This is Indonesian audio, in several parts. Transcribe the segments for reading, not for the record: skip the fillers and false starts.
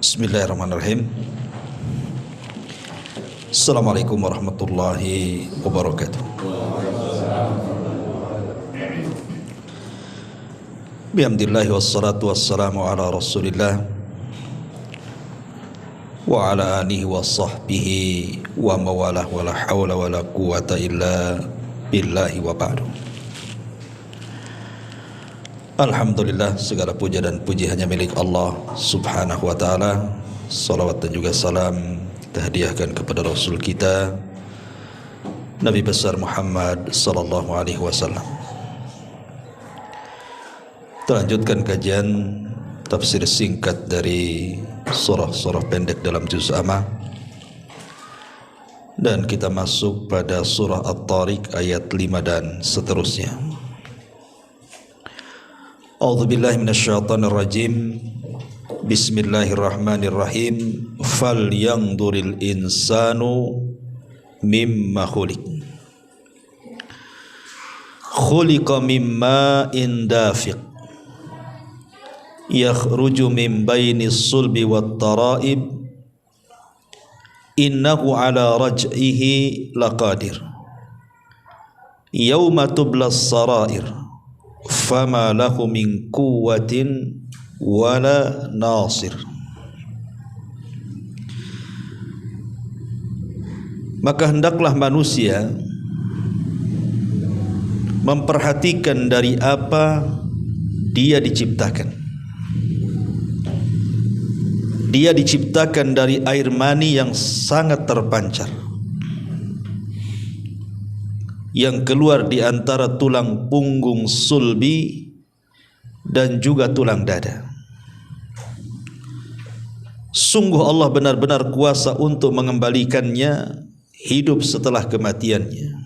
Bismillahirrahmanirrahim. Assalamualaikum warahmatullahi wabarakatuh. Bihamdillahi wassalatu wassalamu ala rasulillah wa ala alihi wa sahbihi wa mawalah wa la hawla wa la quwata illa billahi wa ba'du. Alhamdulillah, segala puja dan puji hanya milik Allah subhanahu wa ta'ala. Salawat dan juga salam kita hadiahkan kepada Rasul kita Nabi besar Muhammad sallallahu alaihi wasallam. Terlanjutkan kajian tafsir singkat dari surah-surah pendek dalam juz Amma, dan kita masuk pada surah At-Tariq ayat 5 dan seterusnya. A'udzubillahi minasyaitonir rajim. Bismillahirrahmanirrahim. Falyanzuril insanu mimma khuliq. Khuliqa mimma dafiq yakhruju min bainis sulbi wat tara'ib innahu ala raj'ihi laqadir yauma tublas sarair fama lahu min quwwatin wala nasir. Maka hendaklah manusia memperhatikan dari apa dia diciptakan. Dia diciptakan dari air mani yang sangat terpancar, yang keluar di antara tulang punggung sulbi dan juga tulang dada. Sungguh Allah benar-benar kuasa untuk mengembalikannya hidup setelah kematiannya.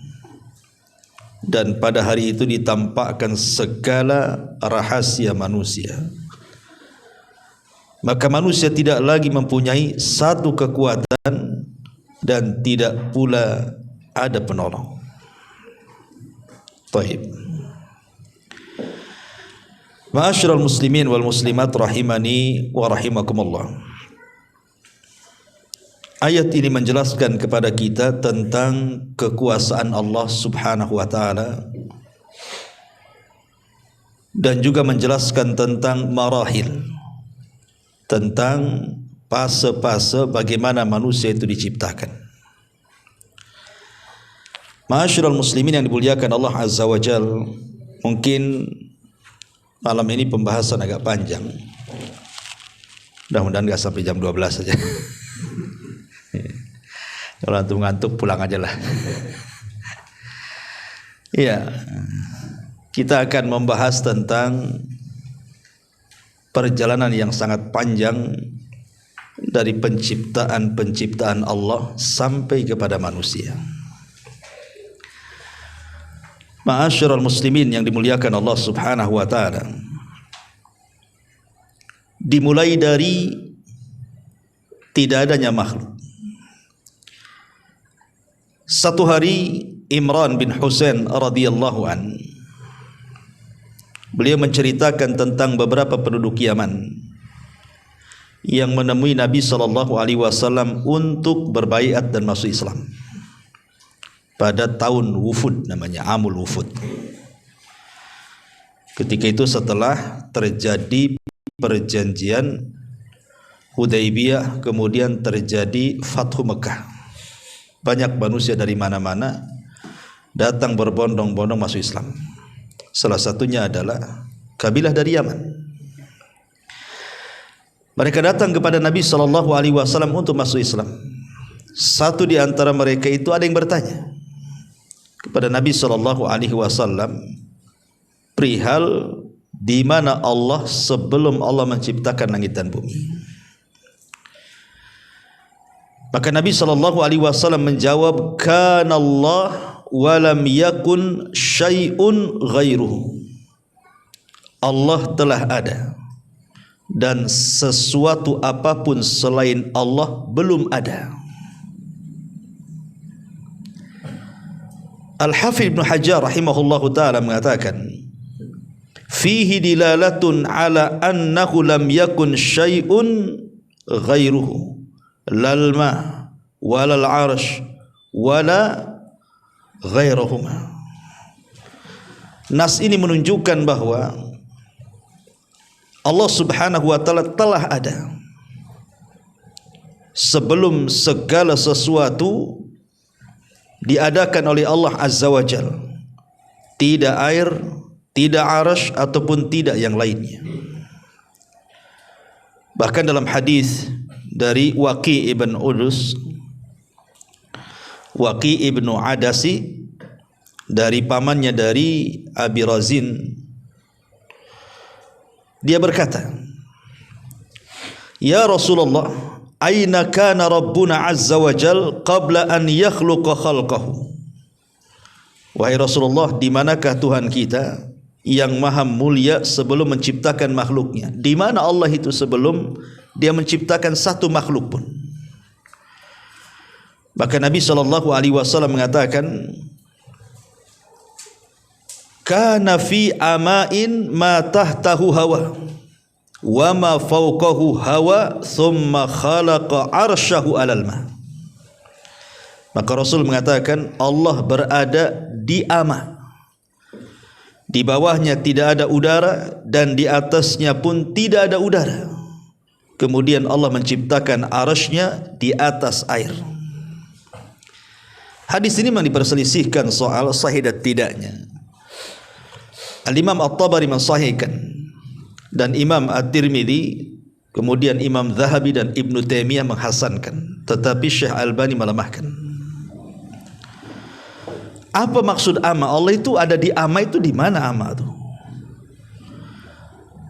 Dan pada hari itu ditampakkan segala rahasia manusia. Maka manusia tidak lagi mempunyai satu kekuatan dan tidak pula ada penolong. Baik. Ma'asyiral muslimin wal muslimat rahimani wa rahimakumullah. Ayat ini menjelaskan kepada kita tentang kekuasaan Allah Subhanahu wa taala dan juga menjelaskan tentang marahil, tentang fase-fase bagaimana manusia itu diciptakan. Ma'asyiral muslimin yang dimuliakan Allah Azza wa Jal, mungkin malam ini pembahasan agak panjang. Mudah-mudahan gak sampai jam 12 saja. Kalau antum ngantuk pulang aja lah. Iya, kita akan membahas tentang perjalanan yang sangat panjang dari penciptaan Allah sampai kepada manusia. Ma'asyiral muslimin yang dimuliakan Allah Subhanahu wa taala. Dimulai dari tidak adanya makhluk. Satu hari Imran bin Husain radhiyallahu an, beliau menceritakan tentang beberapa penduduk Yaman yang menemui Nabi sallallahu alaihi wasallam untuk berbaiat dan masuk Islam. Pada tahun Wufud, namanya Amul Wufud. Ketika itu setelah terjadi perjanjian Hudaybiyah, kemudian terjadi Fathu Mekah. Banyak manusia dari mana-mana datang berbondong-bondong masuk Islam. Salah satunya adalah kabilah dari Yaman. Mereka datang kepada Nabi sallallahu alaihi wasallam untuk masuk Islam. Satu di antara mereka itu ada yang bertanya kepada Nabi sallallahu alaihi wasallam perihal di mana Allah sebelum Allah menciptakan langit dan bumi. Maka Nabi sallallahu alaihi wasallam menjawab, "Kana Allah wa lam yakun syai'un ghairuhu." Allah telah ada dan sesuatu apapun selain Allah belum ada. Al-Hafidz Ibnu Hajar rahimahullahu taala mengatakan, fihi dilalatun ala annahu lam yakun syai'un ghairuhu lal ma walal arsh wala ghairuhuma. Nas ini menunjukkan bahwa Allah Subhanahu wa taala telah ada sebelum segala sesuatu diadakan oleh Allah Azza wa Jalla. Tidak air, tidak arasy ataupun tidak yang lainnya. Bahkan dalam hadis dari Waqi ibn Udus, Waqi ibnu Adasi, dari pamannya dari Abi Razin, dia berkata, "Ya Rasulullah, aina kana Rabbuna Azza wa Jal qabla an yakhluqa khalqahu?" Wahai Rasulullah, di manakah Tuhan kita yang maha mulia sebelum menciptakan makhluknya? Di mana Allah itu sebelum dia menciptakan satu makhluk pun? Maka Nabi SAW mengatakan, kana fi amain ma tahtahu hawa wa ma fawqahu hawa thumma khalaqa arsyahu alal ma. Maka Rasul mengatakan Allah berada di ama, di bawahnya tidak ada udara dan di atasnya pun tidak ada udara. Kemudian Allah menciptakan arsy-Nya di atas air. Hadis ini memang diperselisihkan soal sahih dan tidaknya. Al-Imam At-Tabari mensahihkan dan Imam At-Tirmidzi, kemudian Imam Zahabi dan Ibnu Taimiyah menghasankan, tetapi Syekh Albani melemahkan. Apa maksud ama? Allah itu ada di ama, itu di mana ama itu?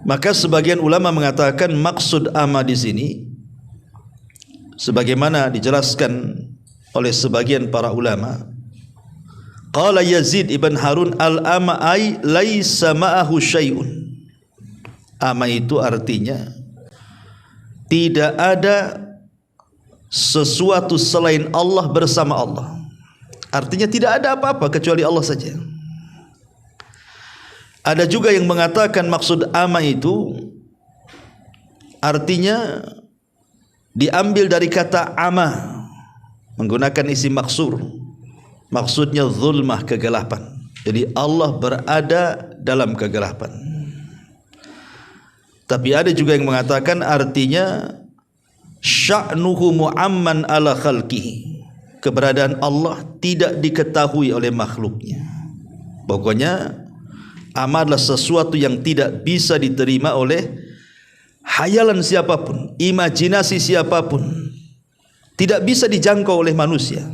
Maka sebagian ulama mengatakan maksud ama di sini sebagaimana dijelaskan oleh sebagian para ulama. Qala Yazid ibn Harun al-ama ay laisa ma'ahu syai'un. Ama itu artinya tidak ada sesuatu selain Allah bersama Allah. Artinya tidak ada apa-apa kecuali Allah saja. Ada juga yang mengatakan maksud ama itu artinya diambil dari kata ama, menggunakan isim maksur. Maksudnya zulmah, kegelapan. Jadi Allah berada dalam kegelapan. Tapi ada juga yang mengatakan artinya sya'nuhu mu'amman ala khalqihi. Keberadaan Allah tidak diketahui oleh makhluknya. Pokoknya ama adalah sesuatu yang tidak bisa diterima oleh hayalan siapapun, imajinasi siapapun, tidak bisa dijangkau oleh manusia.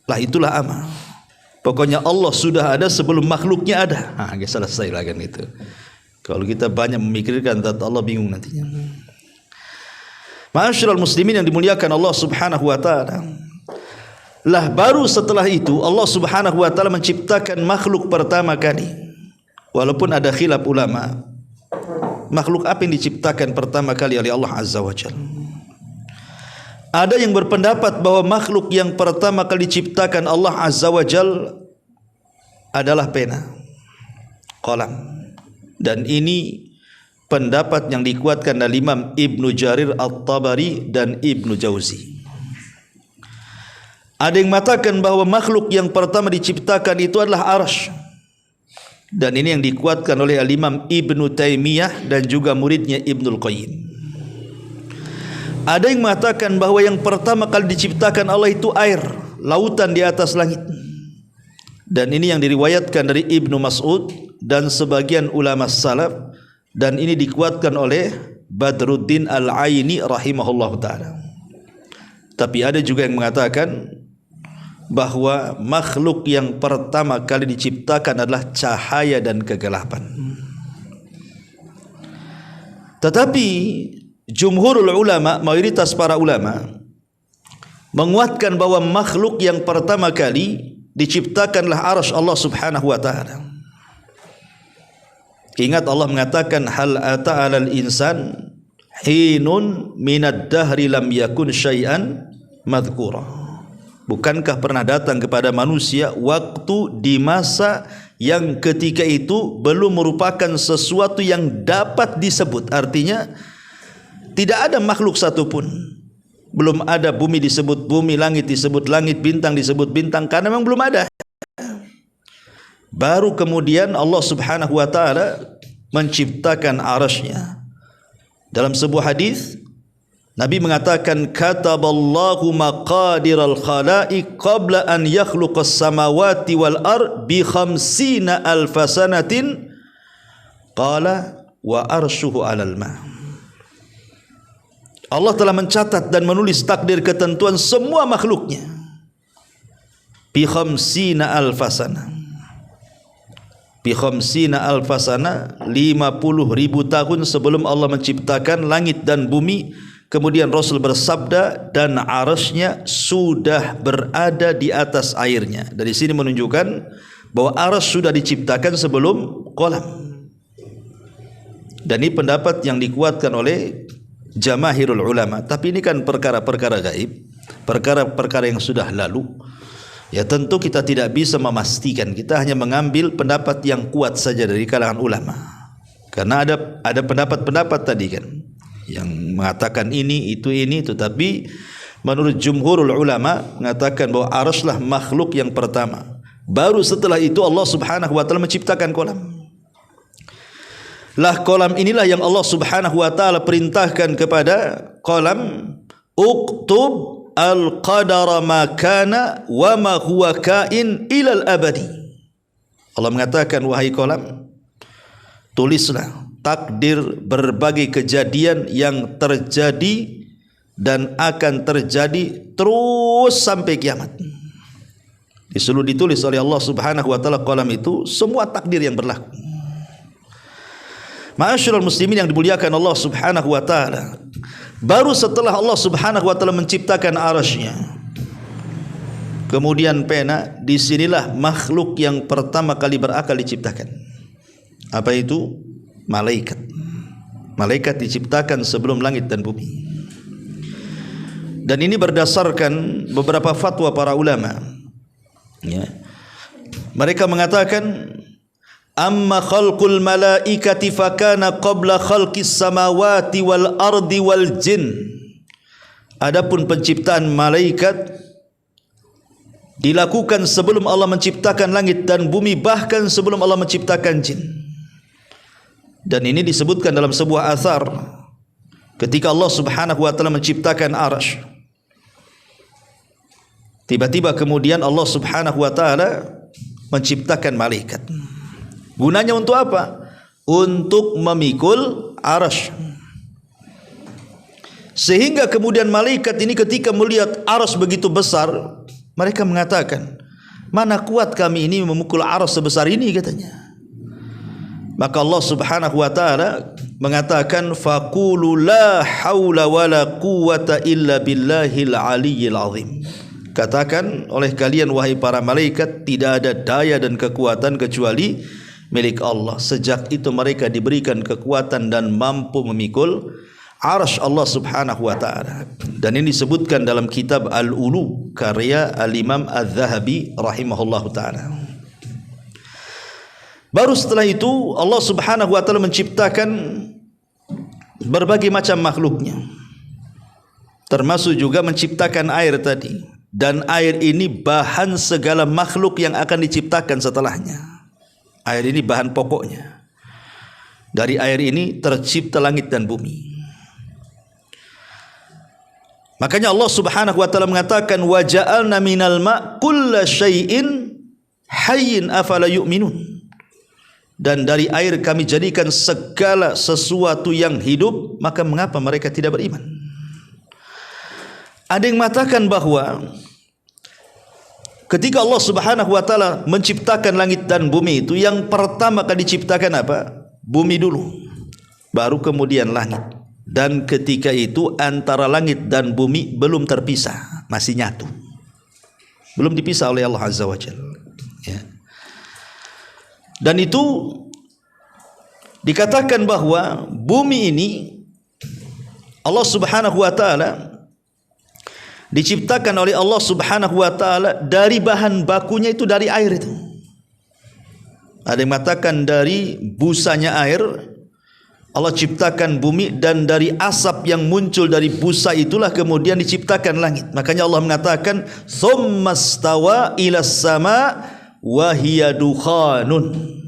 Lah itulah ama. Pokoknya Allah sudah ada sebelum makhluknya ada. Selesai lah kan itu. Kalau kita banyak memikirkan zat Allah, bingung nantinya. Ma'asyiral muslimin yang dimuliakan Allah Subhanahu wa taala. Lah baru setelah itu Allah Subhanahu wa taala menciptakan makhluk pertama kali. Walaupun ada khilaf ulama, makhluk apa yang diciptakan pertama kali oleh Allah Azza wa Jalla. Ada yang berpendapat bahwa makhluk yang pertama kali diciptakan Allah Azza wa Jalla adalah pena, qalam. Dan ini pendapat yang dikuatkan oleh Imam Ibnu Jarir At-Tabari dan Ibnu Jauzi. Ada yang mengatakan bahwa makhluk yang pertama diciptakan itu adalah arsy. Dan ini yang dikuatkan oleh Al-Imam Ibnu Taimiyah dan juga muridnya Ibnul Qayyim. Ada yang mengatakan bahwa yang pertama kali diciptakan Allah itu air, lautan di atas langit. Dan ini yang diriwayatkan dari Ibnu Mas'ud dan sebagian ulama salaf, dan ini dikuatkan oleh Badruddin Al-Aini rahimahullahu ta'ala. Tapi ada juga yang mengatakan bahwa makhluk yang pertama kali diciptakan adalah cahaya dan kegelapan. Tetapi jumhurul ulama, mayoritas para ulama, menguatkan bahwa makhluk yang pertama kali diciptakanlah arsy Allah Subhanahu wa taala. Ingat Allah mengatakan hal ata 'alal insan hinun minad dahri lam yakun syai'an madhkura. Bukankah pernah datang kepada manusia waktu di masa yang ketika itu belum merupakan sesuatu yang dapat disebut. Artinya tidak ada makhluk satupun. Belum ada bumi disebut bumi, langit disebut langit, bintang disebut bintang, karena memang belum ada. Baru kemudian Allah Subhanahu wa taala menciptakan arasy-Nya. Dalam sebuah hadis Nabi mengatakan, kataballahu maqadiral khalaiq qabla an yakhluqas samawati wal ard bi 50 alf sanatin qala wa arshuhu 'alal ma. Allah telah mencatat dan menulis takdir ketentuan semua makhluknya bi 50 alf sana. Bi 50 alf sana, 50.000 tahun sebelum Allah menciptakan langit dan bumi. Kemudian Rasul bersabda, dan arasy-Nya sudah berada di atas airnya. Dari sini menunjukkan bahwa arasy sudah diciptakan sebelum qalam. Dan ini pendapat yang dikuatkan oleh jamaahirul ulama. Tapi ini kan perkara-perkara gaib, perkara-perkara yang sudah lalu. Ya tentu kita tidak bisa memastikan. Kita hanya mengambil pendapat yang kuat saja dari kalangan ulama. Karena ada pendapat-pendapat tadi kan yang mengatakan ini, itu, tapi menurut jumhurul ulama mengatakan bahwa arasy-lah makhluk yang pertama. Baru setelah itu Allah Subhanahu wa taala menciptakan kolam. Lah kolam inilah yang Allah Subhanahu wa taala perintahkan kepada kolam, uktub al-qadara ma kana wa ma huwa kain ilal abadi. Allah mengatakan, wahai kolam, tulislah takdir berbagai kejadian yang terjadi dan akan terjadi terus sampai kiamat. Disuruh ditulis oleh Allah Subhanahu wa taala kolam itu semua takdir yang berlaku. Ma'asyiral muslimin yang dimuliakan Allah Subhanahu wa taala, baru setelah Allah Subhanahu wa taala menciptakan arasy-Nya, kemudian pena, disinilah makhluk yang pertama kali berakal diciptakan. Apa itu? Malaikat. Malaikat diciptakan sebelum langit dan bumi. Dan ini berdasarkan beberapa fatwa para ulama. Ya. Mereka mengatakan, amma khalqul malaikati fakana qabla khalqis samawati wal ardi wal jin. Adapun penciptaan malaikat dilakukan sebelum Allah menciptakan langit dan bumi, bahkan sebelum Allah menciptakan jin. Dan ini disebutkan dalam sebuah athar ketika Allah Subhanahu wa taala menciptakan arasy. Tiba-tiba kemudian Allah Subhanahu wa taala menciptakan malaikat. Gunanya untuk apa? Untuk memikul arasy. Sehingga kemudian malaikat ini ketika melihat arasy begitu besar, mereka mengatakan, mana kuat kami ini memukul arasy sebesar ini, katanya. Maka Allah Subhanahu wa taala mengatakan, faqulu la haula wala quwwata illa billahil aliyyil azim. Katakan oleh kalian wahai para malaikat, tidak ada daya dan kekuatan kecuali milik Allah. Sejak itu mereka diberikan kekuatan dan mampu memikul arasy Allah Subhanahu wa taala. Dan ini disebutkan dalam kitab Al-Ulu karya Al-Imam Az-Zahabi rahimahullahu taala. Baru setelah itu Allah Subhanahu wa taala menciptakan berbagai macam makhluknya, termasuk juga menciptakan air tadi. Dan air ini bahan segala makhluk yang akan diciptakan setelahnya. Air ini bahan pokoknya. Dari air ini tercipta langit dan bumi. Makanya Allah Subhanahu wa taala mengatakan, wa ja'alna minal ma' kulla syai'in hayyin afala yu'minun. Dan dari air kami jadikan segala sesuatu yang hidup, maka mengapa mereka tidak beriman? Ada yang mengatakan bahwa ketika Allah Subhanahu wa taala menciptakan langit dan bumi itu, yang pertama kali diciptakan apa? Bumi dulu, baru kemudian langit. Dan ketika itu antara langit dan bumi belum terpisah, masih nyatu, belum dipisah oleh Allah Azza wa Jalla. Ya. Dan itu dikatakan bahwa bumi ini Allah Subhanahu wa taala diciptakan oleh Allah Subhanahu wa taala dari bahan bakunya itu dari air itu. Ada yang mengatakan dari busanya air, Allah ciptakan bumi, dan dari asap yang muncul dari busa itulah kemudian diciptakan langit. Makanya Allah mengatakan tsummastawa ilas sama wa hiya dukhanun.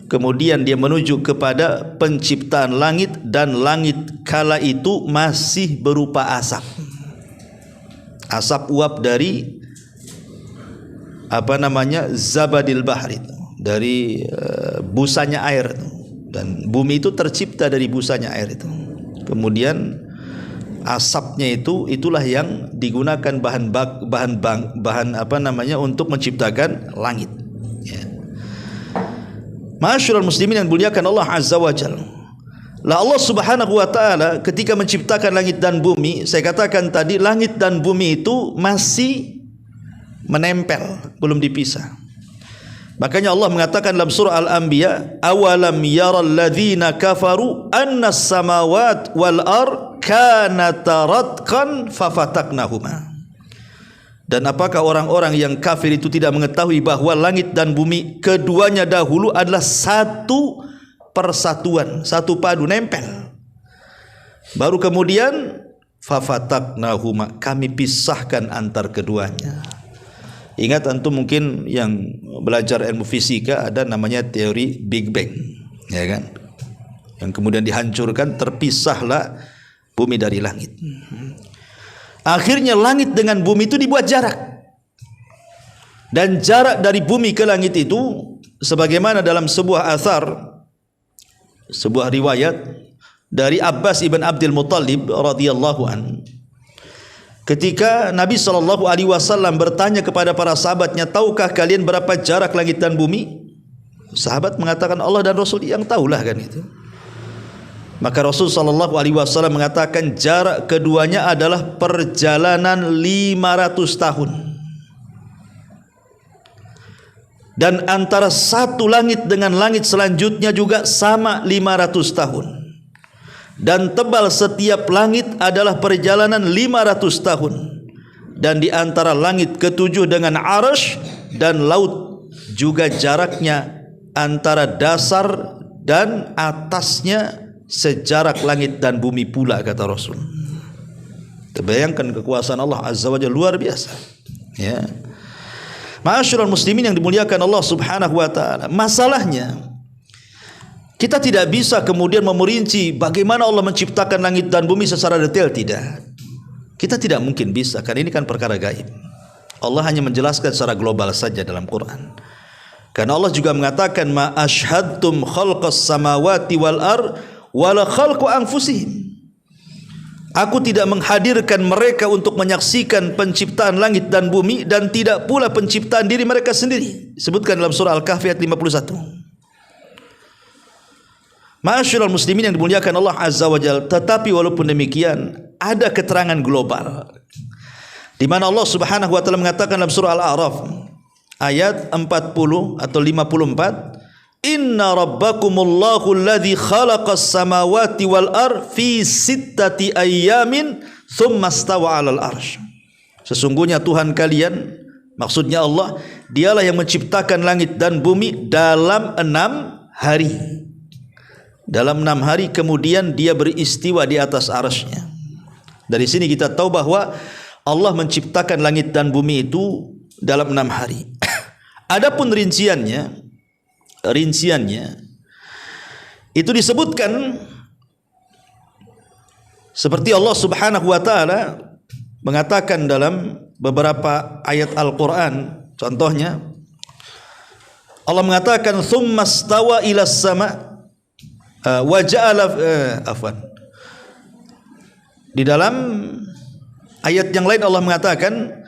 Kemudian dia menuju kepada penciptaan langit, dan langit kala itu masih berupa asap. Asap uap dari zabadil bahri, dari busanya air itu. Dan bumi itu tercipta dari busanya air itu. Kemudian asapnya itulah yang digunakan bahan untuk menciptakan langit. Ya. Ma'asyiral muslimin yang dimuliakan Allah Azza wa Jalla. Lah Allah Subhanahu wa taala ketika menciptakan langit dan bumi, saya katakan tadi langit dan bumi itu masih menempel, belum dipisah. Makanya Allah mengatakan dalam surah Al-Anbiya, awalam yaral ladzina kafaru annas samawati wal ard kanata ratqan fafataknahuma. Dan apakah orang-orang yang kafir itu tidak mengetahui bahwa langit dan bumi keduanya dahulu adalah satu persatuan, satu padu, nempel. Baru kemudian fafataknahuma, kami pisahkan antar keduanya. Ingat antum mungkin yang belajar ilmu fisika, ada namanya teori Big Bang, ya kan? Yang kemudian dihancurkan, terpisahlah bumi dari langit. Akhirnya langit dengan bumi itu dibuat jarak. Dan jarak dari bumi ke langit itu sebagaimana dalam sebuah athar, sebuah riwayat dari Abbas ibn Abdul Muttalib radhiyallahu anhu. Ketika Nabi SAW bertanya kepada para sahabatnya, tahukah kalian berapa jarak langit dan bumi? Sahabat mengatakan Allah dan Rasul yang tahulah kan itu. Maka Rasul SAW mengatakan jarak keduanya adalah perjalanan 500 tahun. Dan antara satu langit dengan langit selanjutnya juga sama 500 tahun. Dan tebal setiap langit adalah perjalanan 500 tahun. Dan di antara langit ketujuh dengan arasy dan laut juga jaraknya antara dasar dan atasnya sejarak langit dan bumi pula, kata Rasul. Terbayangkan kekuasaan Allah Azza wa Jalla luar biasa. Ya. Ma'asyiral muslimin yang dimuliakan Allah Subhanahu wa taala. Masalahnya kita tidak bisa kemudian memerinci bagaimana Allah menciptakan langit dan bumi secara detail, tidak. Kita tidak mungkin bisa, karena ini kan perkara gaib. Allah hanya menjelaskan secara global saja dalam Quran. Karena Allah juga mengatakan ma asyhadtum khalqas samawati wal ard wala khalqu anfusihim. Aku tidak menghadirkan mereka untuk menyaksikan penciptaan langit dan bumi, dan tidak pula penciptaan diri mereka sendiri. Disebutkan dalam surah Al-Kahfi ayat 51. Ma'asyiral muslimin yang dimuliakan Allah Azza wa Jalla. Tetapi walaupun demikian, ada keterangan global di mana Allah Subhanahu wa taala mengatakan dalam surah Al-A'raf ayat 40 atau 54, inna rabbakumullahu alladzi khalaqas samawati wal ard fi sittati ayyamin tsumma stawa 'alal arsy. Sesungguhnya Tuhan kalian, maksudnya Allah, dialah yang menciptakan langit dan bumi dalam 6 hari. Dalam 6 hari kemudian dia beristiwa di atas arasy-Nya. Dari sini kita tahu bahwa Allah menciptakan langit dan bumi itu dalam 6 hari. Adapun rinciannya itu disebutkan seperti Allah Subhanahu wa taala mengatakan dalam beberapa ayat Al-Qur'an. Contohnya Allah mengatakan tsumma stawa ilas sama wa ja'ala di dalam ayat yang lain Allah mengatakan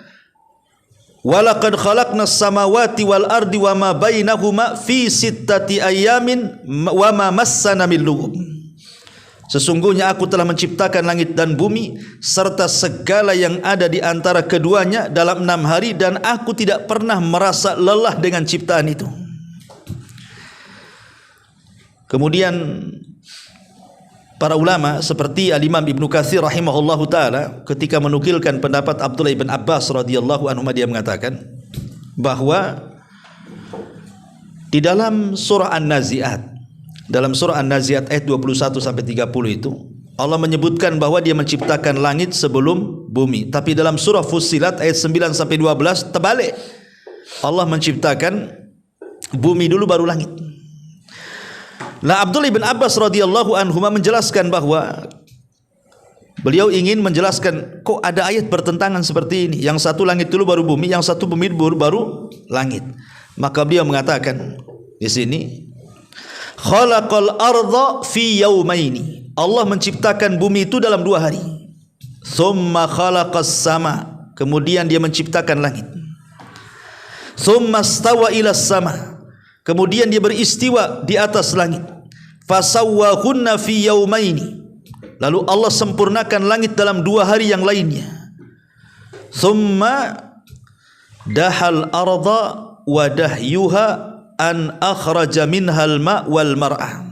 walaqad khalaqnas samawati wal ardi wama bainahuma fi sittati ayyamin wama massana min lughub. Sesungguhnya aku telah menciptakan langit dan bumi serta segala yang ada di antara keduanya dalam 6 hari, dan aku tidak pernah merasa lelah dengan ciptaan itu. Kemudian para ulama seperti Al-Imam Ibnu Katsir rahimahullahu taala ketika menukilkan pendapat Abdullah bin Abbas radhiyallahu anhu, dia mengatakan bahwa di dalam surah An-Nazi'at Dalam surah An-Nazi'at ayat 21 sampai 30 itu Allah menyebutkan bahwa Dia menciptakan langit sebelum bumi. Tapi dalam surah Fussilat ayat 9 sampai 12 terbalik. Allah menciptakan bumi dulu baru langit. Nah, Abdullah bin Abbas radhiyallahu anhu menjelaskan bahwa beliau ingin menjelaskan kok ada ayat bertentangan seperti ini. Yang satu langit dulu baru bumi, yang satu bumi baru langit. Maka beliau mengatakan di sini, khalaqal arda fi yaumaini. Allah menciptakan bumi itu dalam 2 hari. Tsumma khalaqas sama. Kemudian Dia menciptakan langit. Tsumma stawa ilas sama. Kemudian Dia beristiwa di atas langit. Fasawwahunna fi yaumaini. Lalu Allah sempurnakan langit dalam 2 hari yang lainnya. Tsumma dahal arda wa dahyuha an akhraja minhal ma' wal mar'ah.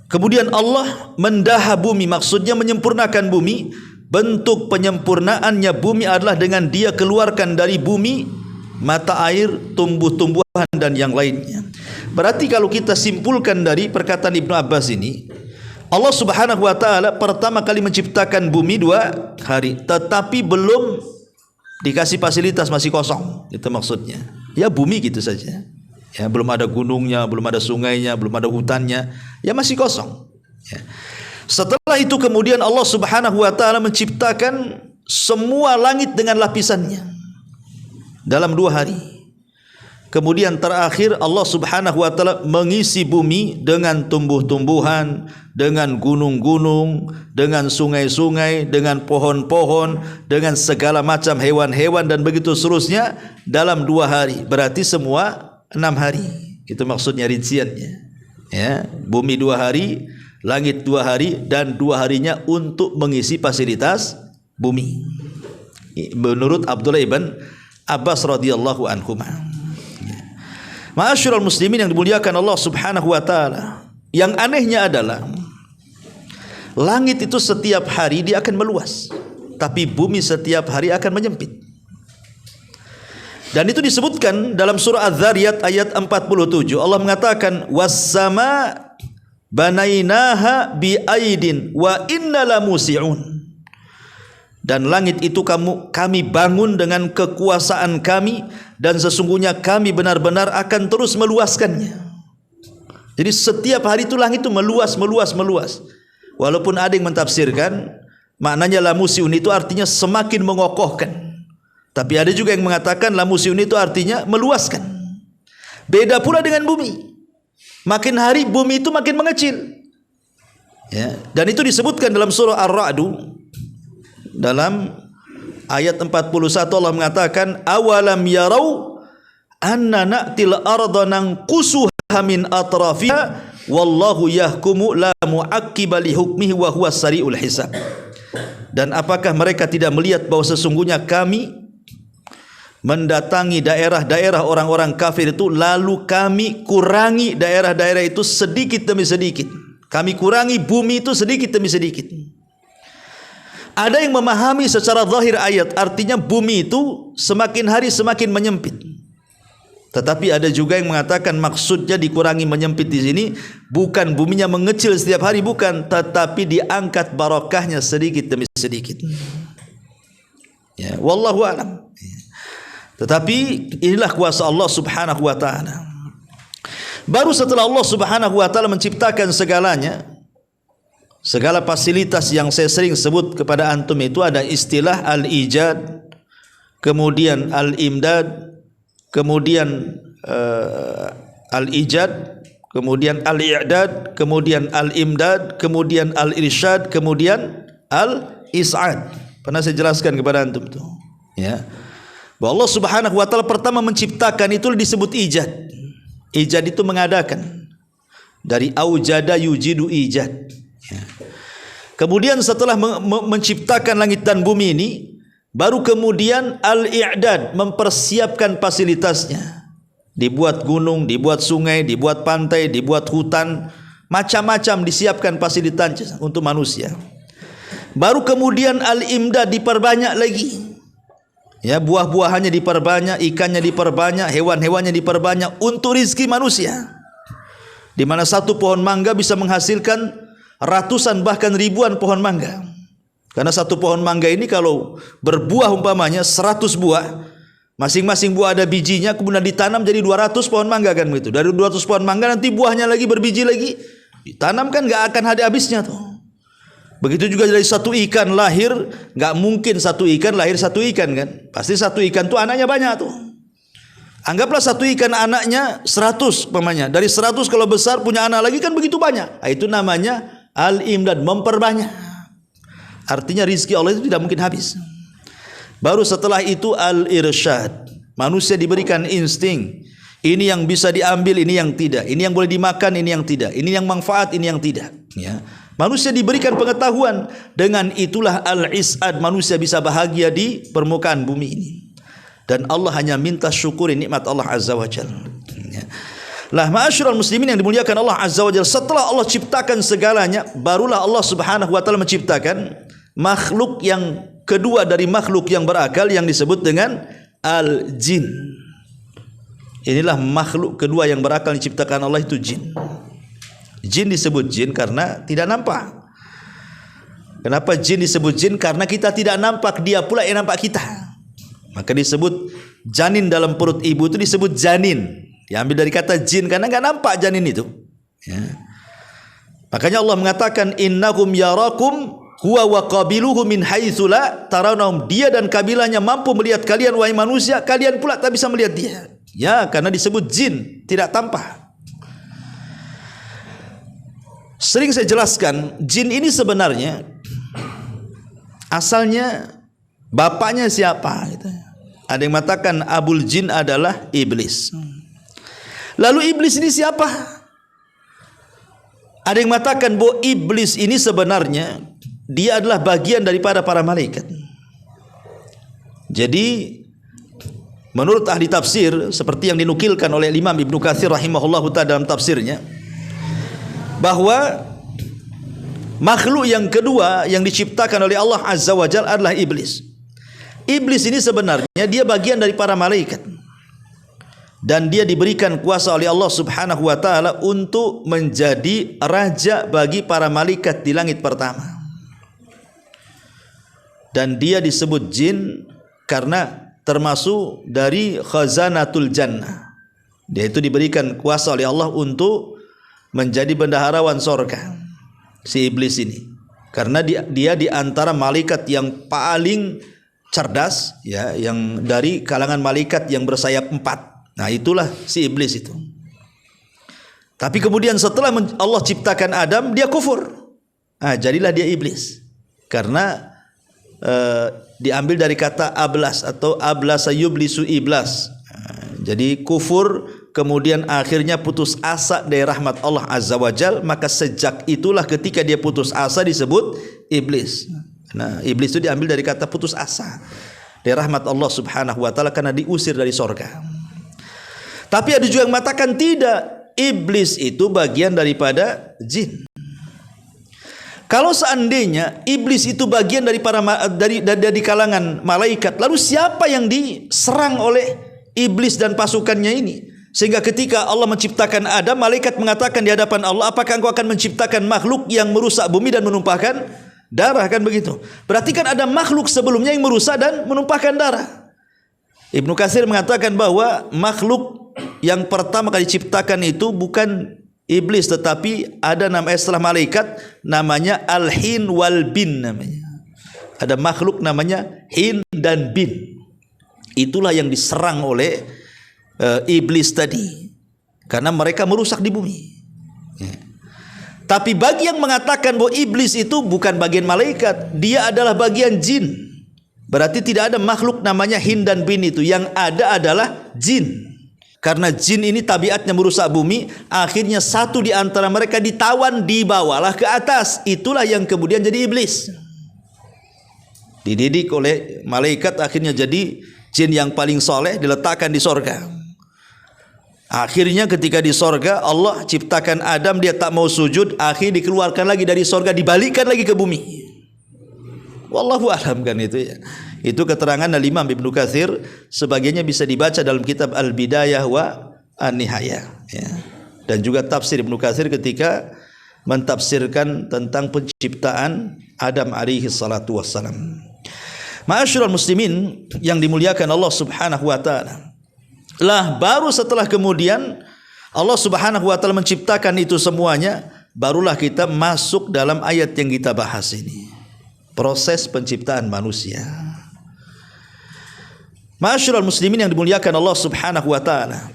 Kemudian Allah mendaha bumi, maksudnya menyempurnakan bumi. Bentuk penyempurnaannya bumi adalah dengan Dia keluarkan dari bumi mata air, tumbuh-tumbuhan dan yang lainnya. Berarti kalau kita simpulkan dari perkataan Ibnu Abbas ini, Allah Subhanahu wa taala pertama kali menciptakan bumi 2 hari, tetapi belum dikasih fasilitas, masih kosong. Itu maksudnya. Ya bumi gitu saja. Ya, belum ada gunungnya, belum ada sungainya, belum ada hutannya, ya masih kosong. Ya. Setelah itu kemudian Allah Subhanahu wa taala menciptakan semua langit dengan lapisannya dalam 2 hari. Kemudian terakhir Allah Subhanahu wa taala mengisi bumi dengan tumbuh-tumbuhan, dengan gunung-gunung, dengan sungai-sungai, dengan pohon-pohon, dengan segala macam hewan-hewan dan begitu seterusnya dalam 2 hari. Berarti semua 6 hari. Itu maksudnya rinciannya. Ya, bumi 2 hari, langit 2 hari, dan 2 harinya untuk mengisi fasilitas bumi. Menurut Abdullah ibn Abbas radhiyallahu anhu. Ma'asyiral muslimin yang dimuliakan Allah Subhanahu wa taala. Yang anehnya adalah langit itu setiap hari dia akan meluas, tapi bumi setiap hari akan menyempit. Dan itu disebutkan dalam surah Az-Zariyat ayat 47. Allah mengatakan was-sama banainaha biaidin wa inna lamusi'un. Dan langit itu kami bangun dengan kekuasaan kami, dan sesungguhnya kami benar-benar akan terus meluaskannya. Jadi setiap hari itu langit itu meluas. Walaupun ada yang mentafsirkan maknanya lamusi'un itu artinya semakin mengokohkan. Tapi ada juga yang mengatakan lamusiun itu artinya meluaskan. Beda pula dengan bumi. Makin hari bumi itu makin mengecil. Ya, dan itu disebutkan dalam surah Ar-Ra'du dalam ayat 41 Allah mengatakan awalam yarau anna na'til arda nanqusuha min atrafiha wallahu yahkumu la mu'aqqiba li hukmihi wa huwa sari'ul hisab. Dan apakah mereka tidak melihat bahwa sesungguhnya kami mendatangi daerah-daerah orang-orang kafir itu, lalu kami kurangi daerah-daerah itu sedikit demi sedikit. Kami kurangi bumi itu sedikit demi sedikit. Ada yang memahami secara zahir ayat, artinya bumi itu semakin hari semakin menyempit. Tetapi ada juga yang mengatakan maksudnya dikurangi menyempit di sini bukan buminya mengecil setiap hari, bukan, tetapi diangkat barokahnya sedikit demi sedikit. Ya, wallahu a'lam. Tetapi inilah kuasa Allah Subhanahu wa taala. Baru setelah Allah Subhanahu wa taala menciptakan segalanya, segala fasilitas yang saya sering sebut kepada antum itu ada istilah al-ijad, kemudian al-imdad, kemudian al-ijad, kemudian al-i'dad, kemudian al-imdad, kemudian al-irsyad, kemudian al-is'ad. Pernah saya jelaskan kepada antum itu, ya. Bahwa Allah Subhanahu wa taala pertama menciptakan itu disebut ijad. Ijad itu mengadakan. Dari aujada yujidu ijad. Ya. Kemudian setelah menciptakan langit dan bumi ini, baru kemudian al-i'dad, mempersiapkan fasilitasnya. Dibuat gunung, dibuat sungai, dibuat pantai, dibuat hutan, macam-macam disiapkan fasilitasnya untuk manusia. Baru kemudian al-imdad, diperbanyak lagi. Ya, buah-buahannya diperbanyak, ikannya diperbanyak, hewan-hewannya diperbanyak untuk rizki manusia. di mana satu pohon mangga bisa menghasilkan ratusan bahkan ribuan pohon mangga. Karena satu pohon mangga ini kalau berbuah umpamanya 100 buah, masing-masing buah ada bijinya, kemudian ditanam jadi 200 pohon mangga kan begitu. Dari 200 pohon mangga nanti buahnya lagi berbiji lagi, ditanam kan nggak akan ada habisnya tuh. Begitu juga dari satu ikan lahir, nggak mungkin satu ikan lahir satu ikan kan. Pasti satu ikan tuh anaknya banyak tuh. Anggaplah satu ikan anaknya 100 umpamanya. Dari 100 kalau besar punya anak lagi kan begitu banyak. Itu namanya al-imdad, memperbanyak. Artinya rizki Allah itu tidak mungkin habis. Baru setelah itu al-irsyad. Manusia diberikan insting. Ini yang bisa diambil, ini yang tidak. Ini yang boleh dimakan, ini yang tidak. Ini yang manfaat, ini yang tidak. Ya. Manusia diberikan pengetahuan. Dengan itulah al-is'ad, manusia bisa bahagia di permukaan bumi ini. Dan Allah hanya minta syukuri nikmat Allah Azza wa Jalla. Ya. Lah ma'asyiral muslimin yang dimuliakan Allah Azza wa Jalla, setelah Allah ciptakan segalanya, barulah Allah Subhanahu wa taala menciptakan makhluk yang kedua dari makhluk yang berakal yang disebut dengan al-jin. Inilah makhluk kedua yang berakal diciptakan Allah, itu jin. Jin disebut jin karena tidak nampak. Kenapa jin disebut jin? Karena kita tidak nampak, dia pula yang nampak kita. Maka disebut janin dalam perut ibu itu disebut janin. Diambil dari kata jin karena enggak nampak janin itu. Ya. Makanya Allah mengatakan innahum yarakum huwa wa qabiluhu min haitsu la tarawnahum. Dia dan kabilahnya mampu melihat kalian wahai manusia, kalian pula tak bisa melihat dia. Ya, karena disebut jin, tidak tampak. Sering saya jelaskan, jin ini sebenarnya asalnya bapaknya siapa gitu. Ada yang mengatakan abul jin adalah iblis. Lalu iblis ini siapa? Ada yang mengatakan bahwa iblis ini sebenarnya dia adalah bagian daripada para malaikat. Jadi menurut ahli tafsir seperti yang dinukilkan oleh Imam Ibnu Katsir rahimahullahu ta'ala dalam tafsirnya, bahwa makhluk yang kedua yang diciptakan oleh Allah Azza wa Jalla adalah iblis. Iblis ini sebenarnya dia bagian dari para malaikat. Dan dia diberikan kuasa oleh Allah Subhanahu wa taala untuk menjadi raja bagi para malaikat di langit pertama. Dan dia disebut jin karena termasuk dari khazanatul jannah. Dia itu diberikan kuasa oleh Allah untuk menjadi bendaharawan sorga, si iblis ini. Karena dia di antara malaikat yang paling cerdas, ya, yang dari kalangan malaikat yang bersayap 4. Nah, itulah si iblis itu. Tapi kemudian setelah Allah ciptakan Adam, dia kufur. Nah, jadilah dia iblis. Karena diambil dari kata ablas atau ablasa yublisu iblas. Jadi kufur, kemudian akhirnya putus asa dari rahmat Allah Azza wa Jal. Maka sejak itulah ketika dia putus asa disebut iblis. Nah, iblis itu diambil dari kata putus asa dari rahmat Allah Subhanahu wa taala karena diusir dari sorga. Tapi ada juga yang mengatakan tidak, iblis itu bagian daripada jin. Kalau seandainya iblis itu bagian dari dari kalangan malaikat, lalu siapa yang diserang oleh iblis dan pasukannya ini? Sehingga ketika Allah menciptakan Adam, malaikat mengatakan di hadapan Allah, apakah engkau akan menciptakan makhluk yang merusak bumi dan menumpahkan darah, kan begitu? Berarti kan ada makhluk sebelumnya yang merusak dan menumpahkan darah. Ibnu Katsir mengatakan bahwa makhluk yang pertama kali diciptakan itu bukan iblis, tetapi ada nama setelah malaikat namanya al-hin wal bin namanya. Ada makhluk namanya hin dan bin. Itulah yang diserang oleh iblis tadi karena mereka merusak di bumi. Ya. Tapi bagi yang mengatakan bahwa iblis itu bukan bagian malaikat, dia adalah bagian jin. Berarti tidak ada makhluk namanya hin dan bin itu. Yang ada adalah jin. Karena jin ini tabiatnya merusak bumi, akhirnya satu di antara mereka ditawan, dibawalah ke atas. Itulah yang kemudian jadi iblis. Dididik oleh malaikat, akhirnya jadi jin yang paling soleh, diletakkan di sorga. Akhirnya ketika di sorga Allah ciptakan Adam, dia tak mau sujud, akhirnya dikeluarkan lagi dari sorga, dibalikkan lagi ke bumi. Wallahu a'lam kan itu ya. Itu keterangan dari Imam Ibnu Katsir, sebagainya bisa dibaca dalam kitab Al-Bidayah wa An-Nihayah ya. dan juga tafsir Ibnu Katsir ketika mentafsirkan tentang penciptaan Adam alaihi salatu wassalam. Ma'asyiral muslimin yang dimuliakan Allah Subhanahu wa taala. Lah baru setelah kemudian Allah Subhanahu wa taala menciptakan itu semuanya, barulah kita masuk dalam ayat yang kita bahas ini. Proses penciptaan manusia. Ma'asyiral muslimin yang dimuliakan Allah Subhanahu wa taala.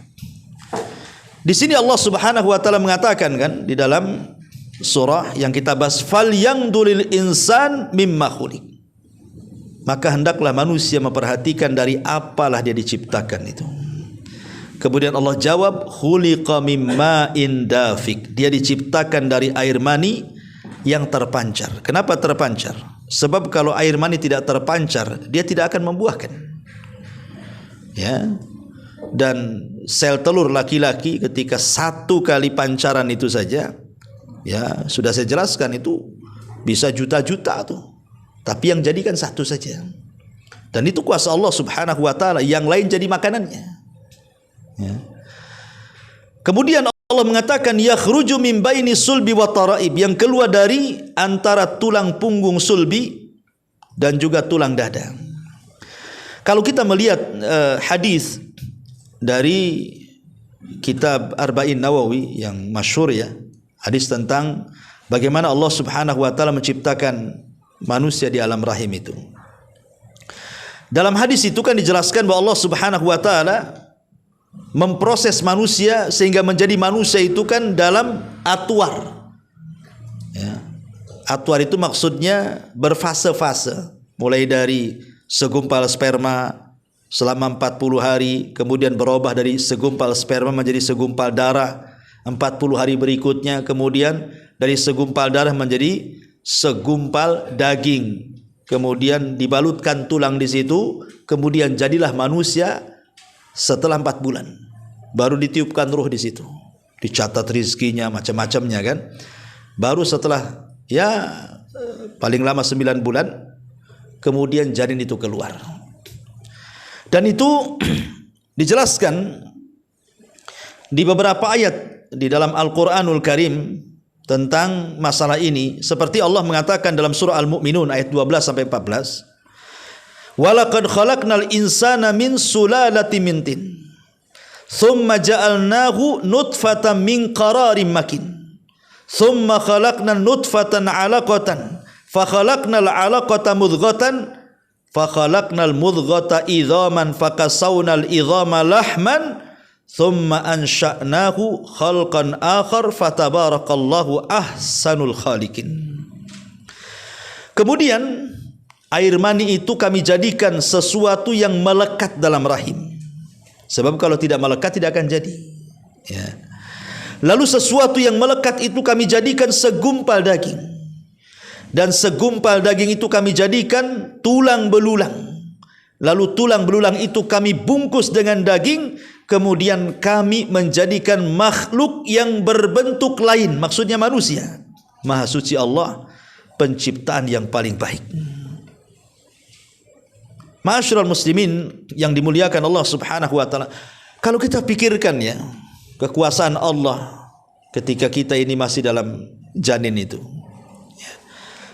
Di sini Allah Subhanahu wa taala mengatakan kan di dalam surah yang kita bahas, falyangdulil insan mimma khuliq. Maka hendaklah manusia memperhatikan dari apalah dia diciptakan itu. Kemudian Allah jawab, khuliqa mimma'in dafiq. Dia diciptakan dari air mani yang terpancar. Kenapa terpancar? Sebab kalau air mani tidak terpancar, dia tidak akan membuahkan. Ya. Dan sel telur laki-laki ketika satu kali pancaran itu saja, ya sudah saya jelaskan, itu bisa juta-juta tuh. Tapi yang jadikan satu saja. Dan itu kuasa Allah Subhanahu wa taala, yang lain jadi makanannya. Ya. Kemudian Allah mengatakan yakhruju min baini sulbi wa taraib, yang keluar dari antara tulang punggung sulbi dan juga tulang dada. Kalau kita melihat hadis dari kitab Arba'in Nawawi yang masyhur ya, hadis tentang bagaimana Allah Subhanahu wa taala menciptakan manusia di alam rahim itu. Dalam hadis itu kan dijelaskan bahwa Allah Subhanahu wa taala memproses manusia sehingga menjadi manusia itu kan dalam atuar. Ya. Atuar itu maksudnya berfase-fase, mulai dari segumpal sperma selama 40 hari, kemudian berubah dari segumpal sperma menjadi segumpal darah 40 hari berikutnya, kemudian dari segumpal darah menjadi segumpal daging, kemudian dibalutkan tulang di situ, kemudian jadilah manusia. Setelah 4 bulan baru ditiupkan ruh di situ, dicatat rizkinya macam-macamnya kan. Baru setelah ya paling lama 9 bulan kemudian janin itu keluar. Dan itu dijelaskan di beberapa ayat di dalam Al-Qur'anul Karim tentang masalah ini, seperti Allah mengatakan dalam surah Al-Mu'minun ayat 12 sampai 14, walaqad khalaqnal insana min sulalatin min tin thumma ja'alnahu nutfatan min qararin makin thumma khalaqnan nutfatan 'alaqatan fa khalaqnal 'alaqata mudghatan fa khalaqnal mudghata idhaman fa kasawnal idhama lahman thumma ansha'nahu khalqan akhar fatabarakallahu ahsanul khaliqin. Kemudian air mani itu kami jadikan sesuatu yang melekat dalam rahim. Sebab kalau tidak melekat tidak akan jadi. Ya. Lalu sesuatu yang melekat itu kami jadikan segumpal daging. Dan segumpal daging itu kami jadikan tulang belulang. Lalu tulang belulang itu kami bungkus dengan daging. Kemudian kami menjadikan makhluk yang berbentuk lain. Maksudnya manusia. Maha suci Allah, penciptaan yang paling baik. Ma'asyiral muslimin yang dimuliakan Allah Subhanahu wa taala, kalau kita pikirkan ya, kekuasaan Allah ketika kita ini masih dalam janin itu.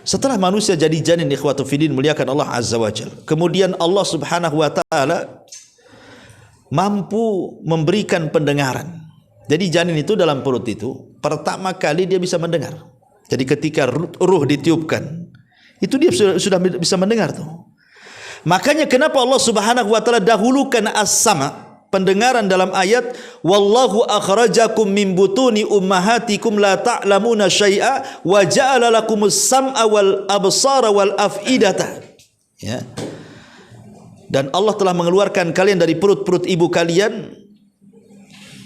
Setelah manusia jadi janin, ikhwatu fiddin, muliakan Allah Azza wa Jalla. Kemudian Allah Subhanahu wa taala mampu memberikan pendengaran. Jadi janin itu dalam perut itu pertama kali dia bisa mendengar. Jadi ketika ruh ditiupkan, itu dia sudah bisa mendengar tuh. Makanya kenapa Allah Subhanahu wa taala dahulukan as-sama, pendengaran dalam ayat wallahu akhrajakum min butuni ummahatikum la ta'lamuna syai'a wa ja'ala lakumus sam'a wal absara wal af'idata. Ya. Dan Allah telah mengeluarkan kalian dari perut-perut ibu kalian,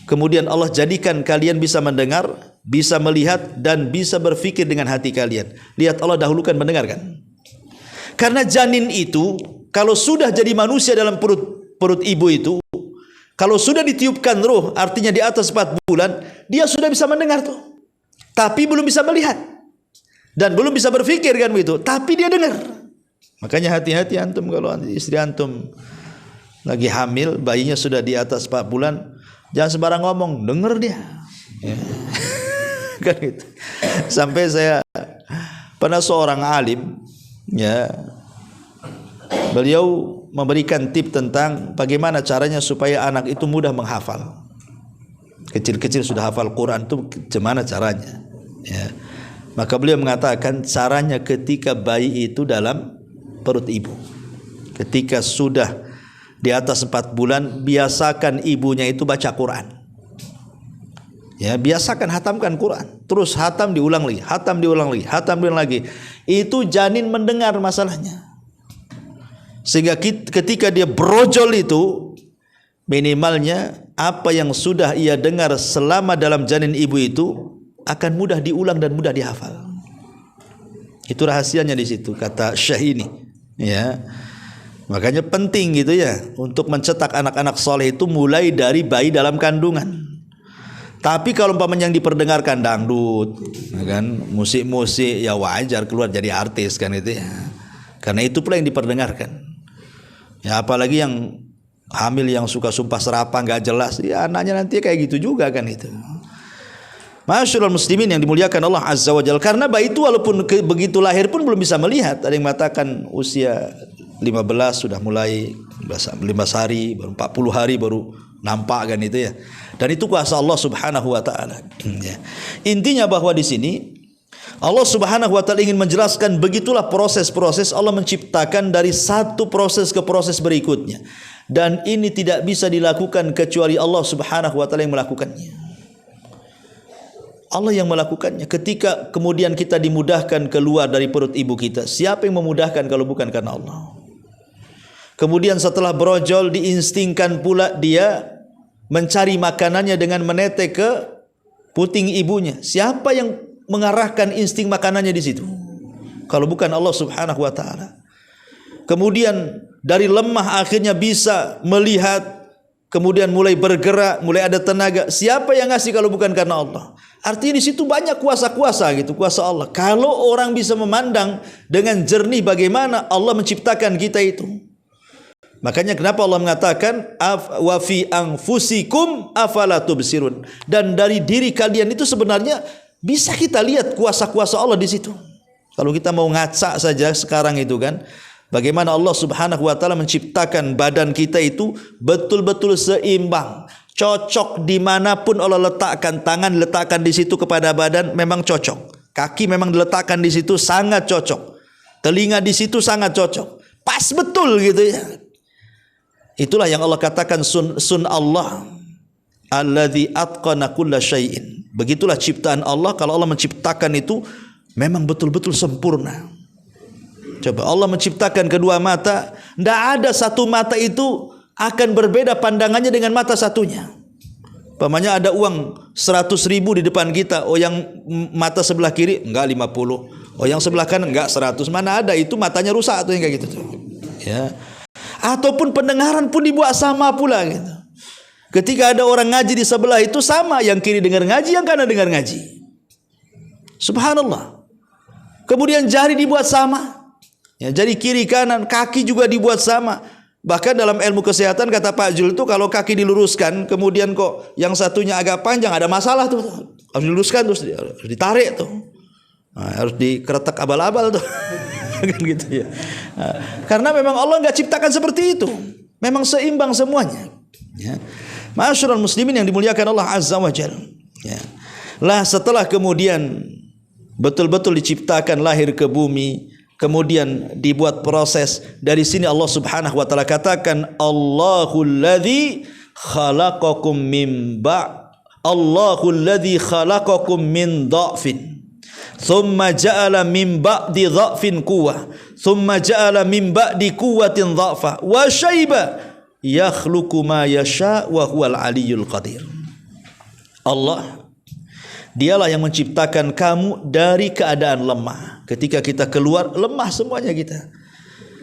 kemudian Allah jadikan kalian bisa mendengar, bisa melihat, dan bisa berfikir dengan hati kalian. Lihat, Allah dahulukan mendengarkan. Karena janin itu kalau sudah jadi manusia dalam perut ibu itu, kalau sudah ditiupkan ruh, artinya di atas 4 bulan, dia sudah bisa mendengar tuh. Tapi belum bisa melihat. Dan belum bisa berfikir kan begitu. Tapi dia dengar. Makanya hati-hati antum kalau istri antum lagi hamil, bayinya sudah di atas 4 bulan, jangan sembarang ngomong, dengar dia. Ya. Kan gitu. Sampai saya pernah seorang alim, ya, beliau memberikan tip tentang bagaimana caranya supaya anak itu mudah menghafal. Kecil-kecil sudah hafal Quran itu gimana caranya? Ya. Maka beliau mengatakan caranya ketika bayi itu dalam perut ibu. Ketika sudah di atas 4 bulan, biasakan ibunya itu baca Quran. Ya, biasakan hatamkan Quran. Terus hatam diulang lagi, hatam diulang lagi, hatam diulang lagi. Itu janin mendengar masalahnya. Sehingga ketika dia brojol itu, minimalnya apa yang sudah ia dengar selama dalam janin ibu itu akan mudah diulang dan mudah dihafal. Itu rahasianya di situ, kata Syekh ini. Ya. Makanya penting gitu ya untuk mencetak anak-anak soleh itu mulai dari bayi dalam kandungan. Tapi kalau umpamanya yang diperdengarkan dangdut, kan, musik-musik, ya wajar keluar jadi artis kan itu ya. Karena itu pula yang diperdengarkan. Ya apalagi yang hamil yang suka sumpah serapah nggak jelas, ya anaknya nanti kayak gitu juga kan itu. Masyaallah muslimin yang dimuliakan Allah Azza wa Jalla. Karena bayi itu walaupun begitu lahir pun belum bisa melihat. Ada yang mengatakan usia 15 sudah mulai 15 hari, baru 40 hari baru nampak kan itu ya. Dan itu kuasa Allah Subhanahu wa taala. Ya. Intinya bahwa di sini Allah Subhanahu wa taala ingin menjelaskan begitulah proses-proses Allah menciptakan dari satu proses ke proses berikutnya. Dan ini tidak bisa dilakukan kecuali Allah Subhanahu wa taala yang melakukannya. Allah yang melakukannya. Ketika kemudian kita dimudahkan keluar dari perut ibu kita, siapa yang memudahkan kalau bukan karena Allah? Kemudian setelah brojol diinstingkan pula dia mencari makanannya dengan menetek ke puting ibunya. Siapa yang mengarahkan insting makanannya di situ? Kalau bukan Allah Subhanahu wa taala. Kemudian dari lemah akhirnya bisa melihat, kemudian mulai bergerak, mulai ada tenaga. Siapa yang ngasih kalau bukan karena Allah? Artinya di situ banyak kuasa-kuasa gitu, kuasa Allah. Kalau orang bisa memandang dengan jernih bagaimana Allah menciptakan kita itu. Makanya kenapa Allah mengatakan wa fi anfusikum afala tubsirun, dan dari diri kalian itu sebenarnya bisa kita lihat kuasa-kuasa Allah di situ. Kalau kita mau ngaca saja sekarang itu kan, bagaimana Allah Subhanahu wa taala menciptakan badan kita itu betul-betul seimbang, cocok dimanapun Allah letakkan. Tangan diletakkan di situ kepada badan memang cocok, kaki memang diletakkan di situ sangat cocok, telinga di situ sangat cocok, pas betul gitu ya. Itulah yang Allah katakan sun Allah alladzi atqana kulla syai'in. Begitulah ciptaan Allah. Kalau Allah menciptakan itu memang betul-betul sempurna. Coba Allah menciptakan kedua mata, tidak ada satu mata itu akan berbeda pandangannya dengan mata satunya. Umpamanya ada uang 100.000 di depan kita, oh yang mata sebelah kiri enggak 50, oh yang sebelah kanan enggak 100. Mana ada itu matanya rusak atau yang kayak gitu tuh. Ya. Ataupun pendengaran pun dibuat sama pula gitu. Ketika ada orang ngaji di sebelah itu sama, yang kiri dengar ngaji, yang kanan dengar ngaji. Subhanallah. Kemudian jari dibuat sama. Ya, jari kiri kanan, kaki juga dibuat sama. Bahkan dalam ilmu kesehatan kata Pak Jul itu kalau kaki diluruskan, kemudian kok yang satunya agak panjang, ada masalah tuh. Harus diluruskan terus harus ditarik tuh. Nah, harus dikeretek abal-abal tuh. Kan gitu ya. Nah, karena memang Allah enggak ciptakan seperti itu. Memang seimbang semuanya. Ya. Ma'asyiral muslimin yang dimuliakan Allah Azza wa Jalla. Ya. Lah setelah kemudian betul-betul diciptakan lahir ke bumi, kemudian dibuat proses. Dari sini Allah Subhanahu wa taala katakan Allahul ladzi khalaqakum min Allahul ladzi khalaqakum min dha'fin thumma ja'ala min ba'di dha'fin quwwah thumma ja'ala min ba'di quwwatin dha'fa wa syaiba yakhluqu ma yasha wa huwal aliyyul qadir. Allah dialah yang menciptakan kamu dari keadaan lemah. Ketika kita keluar lemah semuanya kita.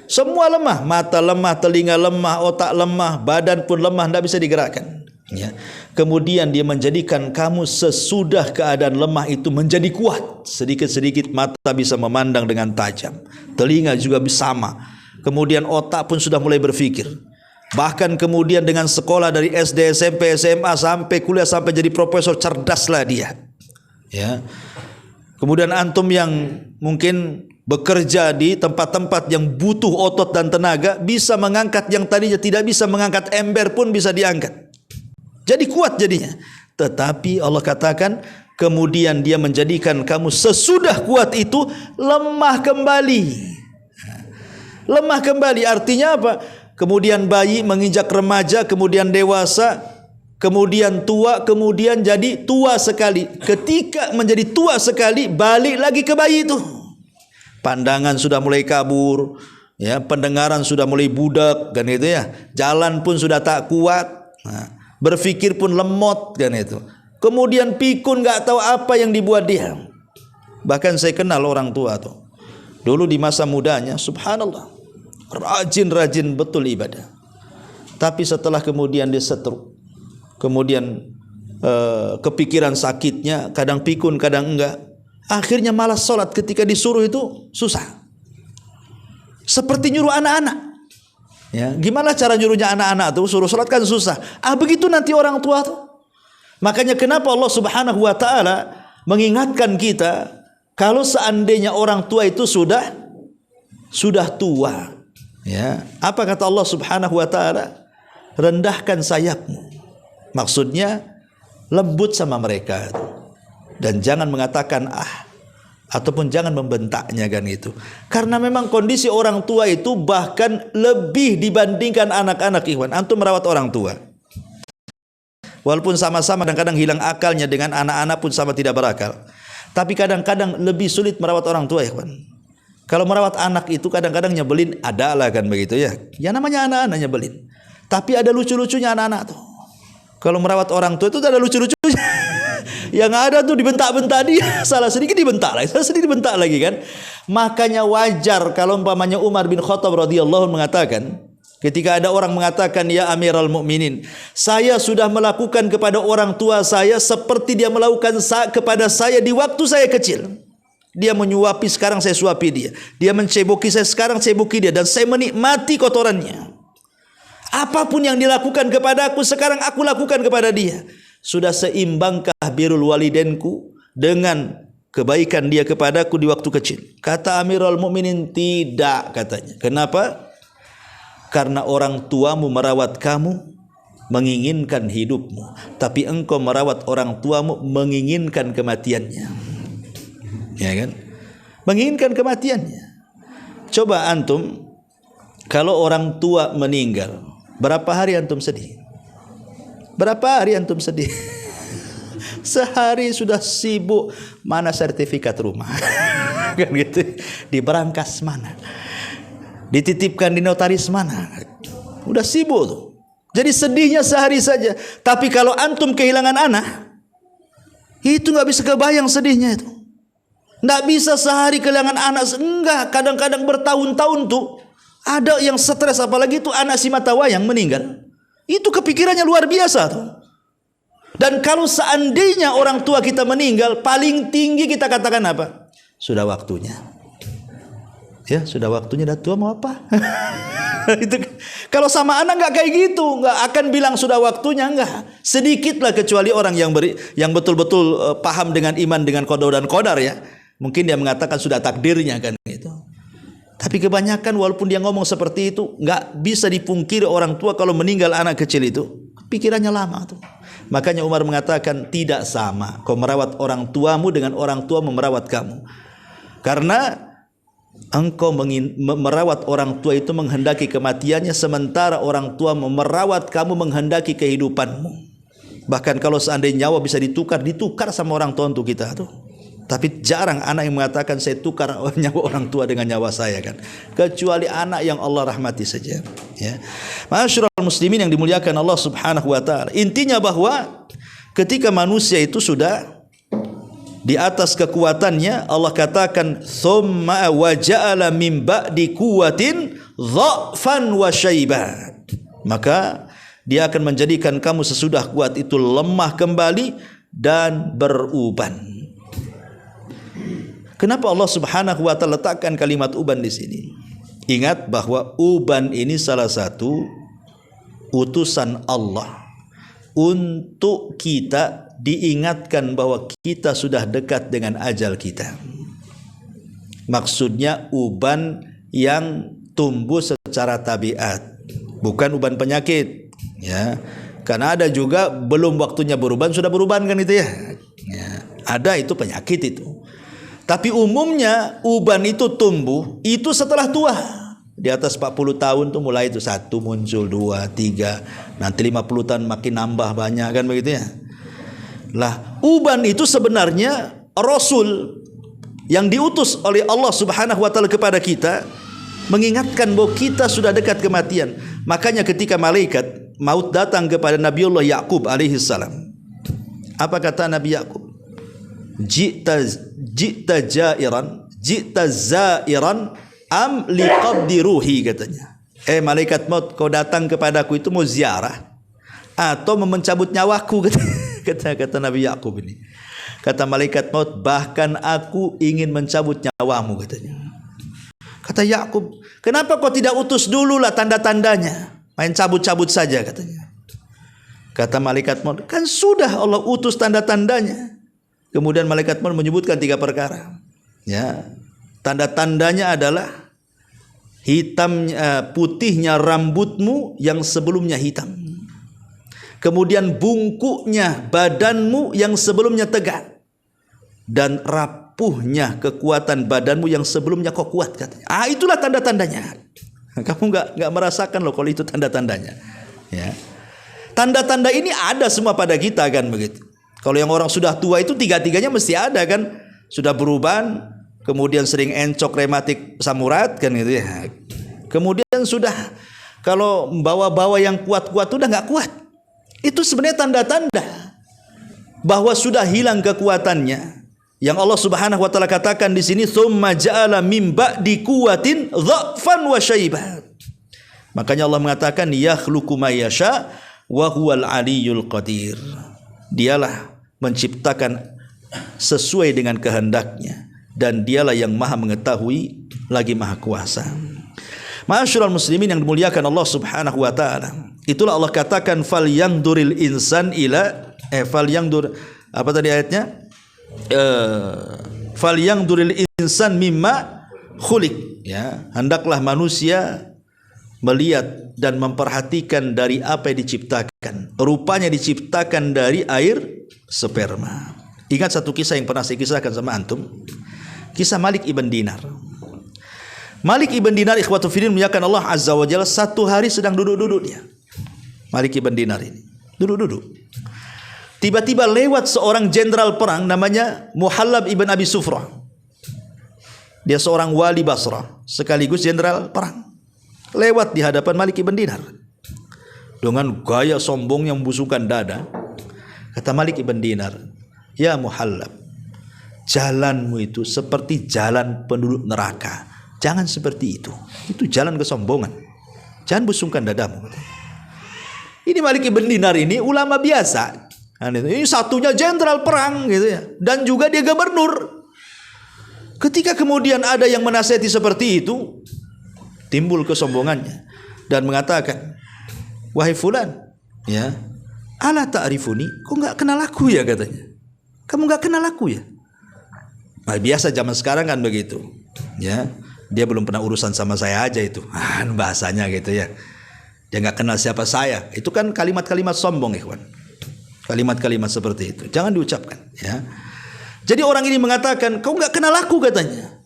Semua lemah, mata lemah, telinga lemah, otak lemah, badan pun lemah, tidak bisa digerakkan. Ya. Kemudian dia menjadikan kamu sesudah keadaan lemah itu menjadi kuat. Sedikit-sedikit mata bisa memandang dengan tajam, telinga juga sama. Kemudian otak pun sudah mulai berpikir. Bahkan kemudian dengan sekolah dari SD, SMP, SMA sampai kuliah sampai jadi profesor, cerdaslah dia. Ya. Kemudian antum yang mungkin bekerja di tempat-tempat yang butuh otot dan tenaga, bisa mengangkat yang tadinya tidak bisa mengangkat ember pun bisa diangkat. Jadi kuat jadinya. Tetapi Allah katakan kemudian dia menjadikan kamu sesudah kuat itu lemah kembali. Lemah kembali artinya apa? Kemudian bayi menginjak remaja, kemudian dewasa, kemudian tua, kemudian jadi tua sekali. Ketika menjadi tua sekali, balik lagi ke bayi itu. Pandangan sudah mulai kabur, ya, pendengaran sudah mulai budak, kan itu ya. Jalan pun sudah tak kuat, berpikir pun lemot, kan itu. Kemudian pikun, nggak tahu apa yang dibuat dia. Bahkan saya kenal orang tua tuh. Dulu di masa mudanya, subhanallah, rajin betul ibadah. Tapi setelah kemudian dia stroke, kemudian kepikiran sakitnya, kadang pikun, kadang enggak. Akhirnya malas sholat, ketika disuruh itu susah. Seperti nyuruh anak-anak. Ya, gimana cara nyuruhnya anak-anak tuh? Suruh sholat kan susah. Begitu nanti orang tua tuh. Makanya kenapa Allah Subhanahu wa taala mengingatkan kita kalau seandainya orang tua itu sudah tua. Ya, apa kata Allah Subhanahu wa taala? Rendahkan sayapmu. Maksudnya lembut sama mereka. Dan jangan mengatakan ataupun jangan membentaknya, kan itu. Karena memang kondisi orang tua itu bahkan lebih dibandingkan anak-anak, ikhwan. Antum merawat orang tua, walaupun sama-sama kadang-kadang hilang akalnya, dengan anak-anak pun sama tidak berakal. Tapi kadang-kadang lebih sulit merawat orang tua, ikhwan. Kalau merawat anak itu kadang-kadang nyebelin, adalah kan begitu ya. Ya namanya anak-anak nyebelin. Tapi ada lucu-lucunya anak-anak tuh. Kalau merawat orang tua itu ada lucu-lucunya. Yang ada tuh dibentak-bentak dia, salah sedikit dibentak lagi, salah sedikit dibentak lagi, kan. Makanya wajar kalau umpamanya Umar bin Khattab radhiyallahu mengatakan, ketika ada orang mengatakan, ya Amirul Mukminin, saya sudah melakukan kepada orang tua saya seperti dia melakukan kepada saya di waktu saya kecil. Dia menyuapi, sekarang saya suapi dia. Dia menceboki saya, sekarang ceboki dia, dan saya menikmati kotorannya. Apapun yang dilakukan kepada aku, sekarang aku lakukan kepada dia. Sudah seimbangkah birrul walidainku dengan kebaikan dia kepadaku di waktu kecil? Kata Amirul Mukminin, tidak, katanya. Kenapa? Karena orang tuamu merawat kamu menginginkan hidupmu, tapi engkau merawat orang tuamu menginginkan kematiannya. Ya kan? Menginginkan kematiannya. Coba antum, kalau orang tua meninggal, berapa hari antum sedih? Berapa hari antum sedih? Sehari sudah sibuk, mana sertifikat rumah? Kan gitu. Di berangkas mana? Dititipkan di notaris mana? Udah sibuk tuh. Jadi sedihnya sehari saja. Tapi kalau antum kehilangan anak, itu nggak bisa kebayang sedihnya itu. Nggak bisa sehari kehilangan anak. Enggak, kadang-kadang bertahun-tahun tuh. Ada yang stres, apalagi itu anak si mata wayang meninggal. Itu kepikirannya luar biasa tuh. Dan kalau seandainya orang tua kita meninggal, paling tinggi kita katakan apa? Sudah waktunya. Ya, sudah waktunya, dah tua mau apa? Itu kalau sama anak nggak kayak gitu, nggak akan bilang sudah waktunya, nggak. Sedikitlah kecuali orang yang betul-betul paham dengan iman, dengan qada dan qadar, ya. Mungkin dia mengatakan sudah takdirnya, kan gitu. Tapi kebanyakan walaupun dia ngomong seperti itu, nggak bisa dipungkiri orang tua kalau meninggal anak kecil itu pikirannya lama tuh. Makanya Umar mengatakan tidak sama kau merawat orang tuamu dengan orang tua merawat kamu. Karena engkau merawat orang tua itu menghendaki kematiannya, sementara orang tua merawat kamu menghendaki kehidupanmu. Bahkan kalau seandainya nyawa bisa ditukar sama orang tua untuk kita tuh. Tapi jarang anak yang mengatakan saya tukar nyawa orang tua dengan nyawa saya, kan. Kecuali anak yang Allah rahmati saja, ya. Ma'asyiral muslimin yang dimuliakan Allah Subhanahu wa taala. Intinya bahwa ketika manusia itu sudah di atas kekuatannya, Allah katakan tsumma wa ja'ala min ba'di quwwatin dha'fan wa syaiba. Maka dia akan menjadikan kamu sesudah kuat itu lemah kembali dan beruban. Kenapa Allah Subhanahu wa taala letakkan kalimat uban di sini? Ingat bahwa uban ini salah satu utusan Allah untuk kita diingatkan bahwa kita sudah dekat dengan ajal kita. Maksudnya uban yang tumbuh secara tabiat, bukan uban penyakit, ya. Karena ada juga belum waktunya beruban sudah beruban kan itu ya. Ya, ada itu penyakit itu. Tapi umumnya uban itu tumbuh itu setelah tua. Di atas 40 tahun tuh mulai itu satu muncul, dua, tiga, nanti 50 tahun makin nambah banyak kan begitu ya. Lah, uban itu sebenarnya Rasul yang diutus oleh Allah Subhanahu wa taala kepada kita mengingatkan bahwa kita sudah dekat kematian. Makanya ketika malaikat maut datang kepada Nabiullah Yaqub alaihi salam, apa kata Nabi Yaqub? Ji'ta zairan am liqabdi ruhi, katanya. Malaikat maut, kau datang kepadaku itu mau ziarah atau mencabut nyawaku, kata Nabi Yaqub ini. Kata malaikat maut, bahkan aku ingin mencabut nyawamu, katanya. Kata Yaqub, kenapa kau tidak utus dulu lah tanda-tandanya, main cabut-cabut saja, katanya. Kata malaikat maut, kan sudah Allah utus tanda-tandanya. Kemudian malaikat maut menyebutkan 3 perkara. Ya, tanda-tandanya adalah putihnya rambutmu yang sebelumnya hitam. Kemudian bungkuknya badanmu yang sebelumnya tegak, dan rapuhnya kekuatan badanmu yang sebelumnya kau kuat, katanya. Itulah tanda-tandanya. Kamu nggak merasakan loh kalau itu tanda-tandanya. Ya. Tanda-tanda ini ada semua pada kita kan begitu. Kalau yang orang sudah tua itu 3-tiganya mesti ada kan. Sudah beruban, kemudian sering encok, rematik, samurat kan gitu ya. Kemudian sudah kalau bawa-bawa yang kuat-kuat udah nggak kuat. Itu sebenarnya tanda-tanda bahwa sudah hilang kekuatannya. Yang Allah Subhanahu wa taala katakan di sini, tsumma ja'ala mim ba'di quwwatin dha'fan wa syaiba. Makanya Allah mengatakan yakhluqu ma yasha wa huwal aliyyul qadir. Dialah menciptakan sesuai dengan kehendaknya, dan dialah yang maha mengetahui lagi maha kuasa. Ma'asyiral muslimin yang dimuliakan Allah Subhanahu wa taala. Itulah Allah katakan falyangduril insan ila falyangdur, apa tadi ayatnya? Falyangduril insan mimma khuliq, ya. Hendaklah manusia melihat dan memperhatikan dari apa yang diciptakan. Rupanya diciptakan dari air sperma. Ingat satu kisah yang pernah saya kisahkan sama antum, kisah Malik ibn Dinar. Malik ibn Dinar, ikhwatu fillah muliakan Allah azza wa jalla, satu hari sedang duduk-duduk dia. Malik ibn Dinar ini duduk-duduk. Tiba-tiba lewat seorang jenderal perang namanya Muhallab ibn Abi Sufrah. Dia seorang wali Basrah sekaligus jenderal perang. Lewat di hadapan Malik ibn Dinar dengan gaya sombong yang membusungkan dada. Kata Malik ibn Dinar, ya Muhallab, jalanmu itu seperti jalan penduduk neraka. Jangan seperti itu. Itu jalan kesombongan. Jangan busungkan dadamu. Ini Malik ibn Dinar ini ulama biasa. Ini satunya jenderal perang gitu ya, dan juga dia gubernur. Ketika kemudian ada yang menasihati seperti itu, timbul kesombongannya dan mengatakan, wahai fulan, ya, ala ta'rifuni, kok nggak kenal aku ya, katanya. Kamu nggak kenal aku ya? Nah, biasa zaman sekarang kan begitu, ya. Dia belum pernah urusan sama saya aja itu, bahasanya gitu ya. Dia nggak kenal siapa saya. Itu kan kalimat-kalimat sombong, ikhwan. Kalimat-kalimat seperti itu jangan diucapkan, ya. Jadi orang ini mengatakan, kau nggak kenal aku, katanya.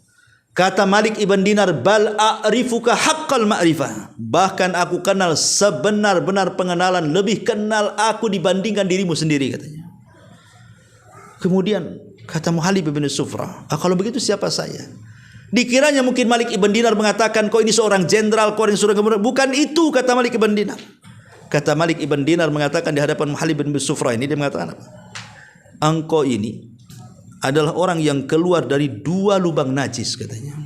Kata Malik ibn Dinar, bal a'rifuka haqqal ma'rifah. Bahkan aku kenal sebenar-benar pengenalan, lebih kenal aku dibandingkan dirimu sendiri, katanya. Kemudian kata Muhallab ibn Sufrah, kalau begitu siapa saya? Dikiranya mungkin Malik ibn Dinar mengatakan, kau ini seorang jenderal, kau ini seorang gubernur. Bukan itu, kata Malik ibn Dinar. Kata Malik ibn Dinar mengatakan di hadapan Muhallab ibn Sufrah ini, dia mengatakan apa? Engkau ini adalah orang yang keluar dari 2 lubang najis, katanya.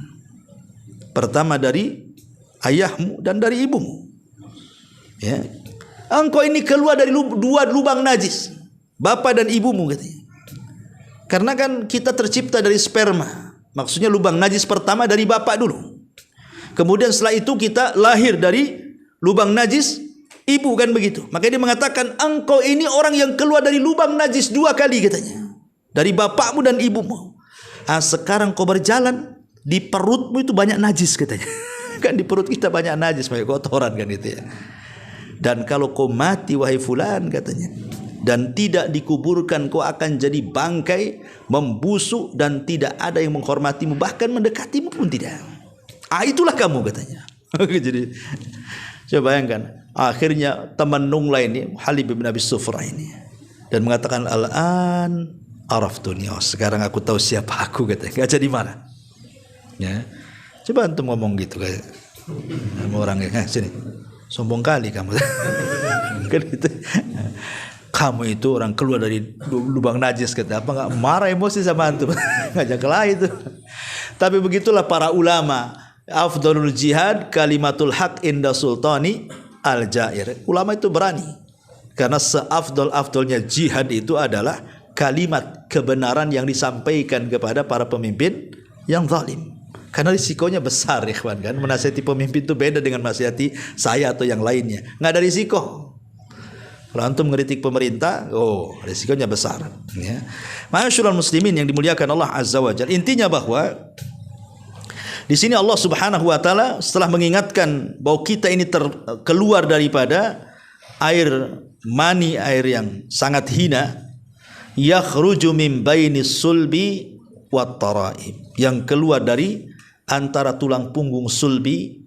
Pertama dari ayahmu dan dari ibumu. Ya. Engkau ini keluar dari 2 lubang najis, bapak dan ibumu, katanya. Karena kan kita tercipta dari sperma. Maksudnya lubang najis pertama dari bapak dulu. Kemudian setelah itu kita lahir dari lubang najis Ibu kan begitu. Maka dia mengatakan, engkau ini orang yang keluar dari lubang najis 2 kali katanya. Dari bapakmu dan ibumu. Sekarang kau berjalan, di perutmu itu banyak najis katanya. Kan di perut kita banyak najis, banyak kotoran kan itu ya. Dan kalau kau mati wahai fulan katanya, dan tidak dikuburkan, kau akan jadi bangkai, membusuk, dan tidak ada yang menghormatimu, bahkan mendekatimu pun tidak. Itulah kamu katanya. Jadi coba bayangkan, akhirnya teman Nungla ini, Halib bin Abi Sufra ini, dan mengatakan, al-an araftuni, sekarang aku tahu siapa aku katanya. Gak jadi marah ya. Coba antum ngomong gitu kayak sama orang ya, sini sombong kali kamu. Kan gitu. Kamu itu orang keluar dari lubang najis kata, apa nggak marah emosi sama antum? Ngajak kelahi itu. Tapi begitulah para ulama. Afdalul jihad kalimatul haq inda sultani al jair. Ulama itu berani. Karena seafdal-afdalnya jihad itu adalah kalimat kebenaran yang disampaikan kepada para pemimpin yang zalim. Karena risikonya besar, ikhwan kan. Menasihati pemimpin itu beda dengan menasihati saya atau yang lainnya. Nggak ada risiko. Kalau antum ngeritik pemerintah, risikonya besar. Ya. Ma'asyiral muslimin yang dimuliakan Allah Azza wa Jalla. Intinya bahwa di sini Allah Subhanahu wa taala setelah mengingatkan bahwa kita ini keluar daripada air mani, air yang sangat hina, yakhruju min bainis sulbi wat taraib, yang keluar dari antara tulang punggung sulbi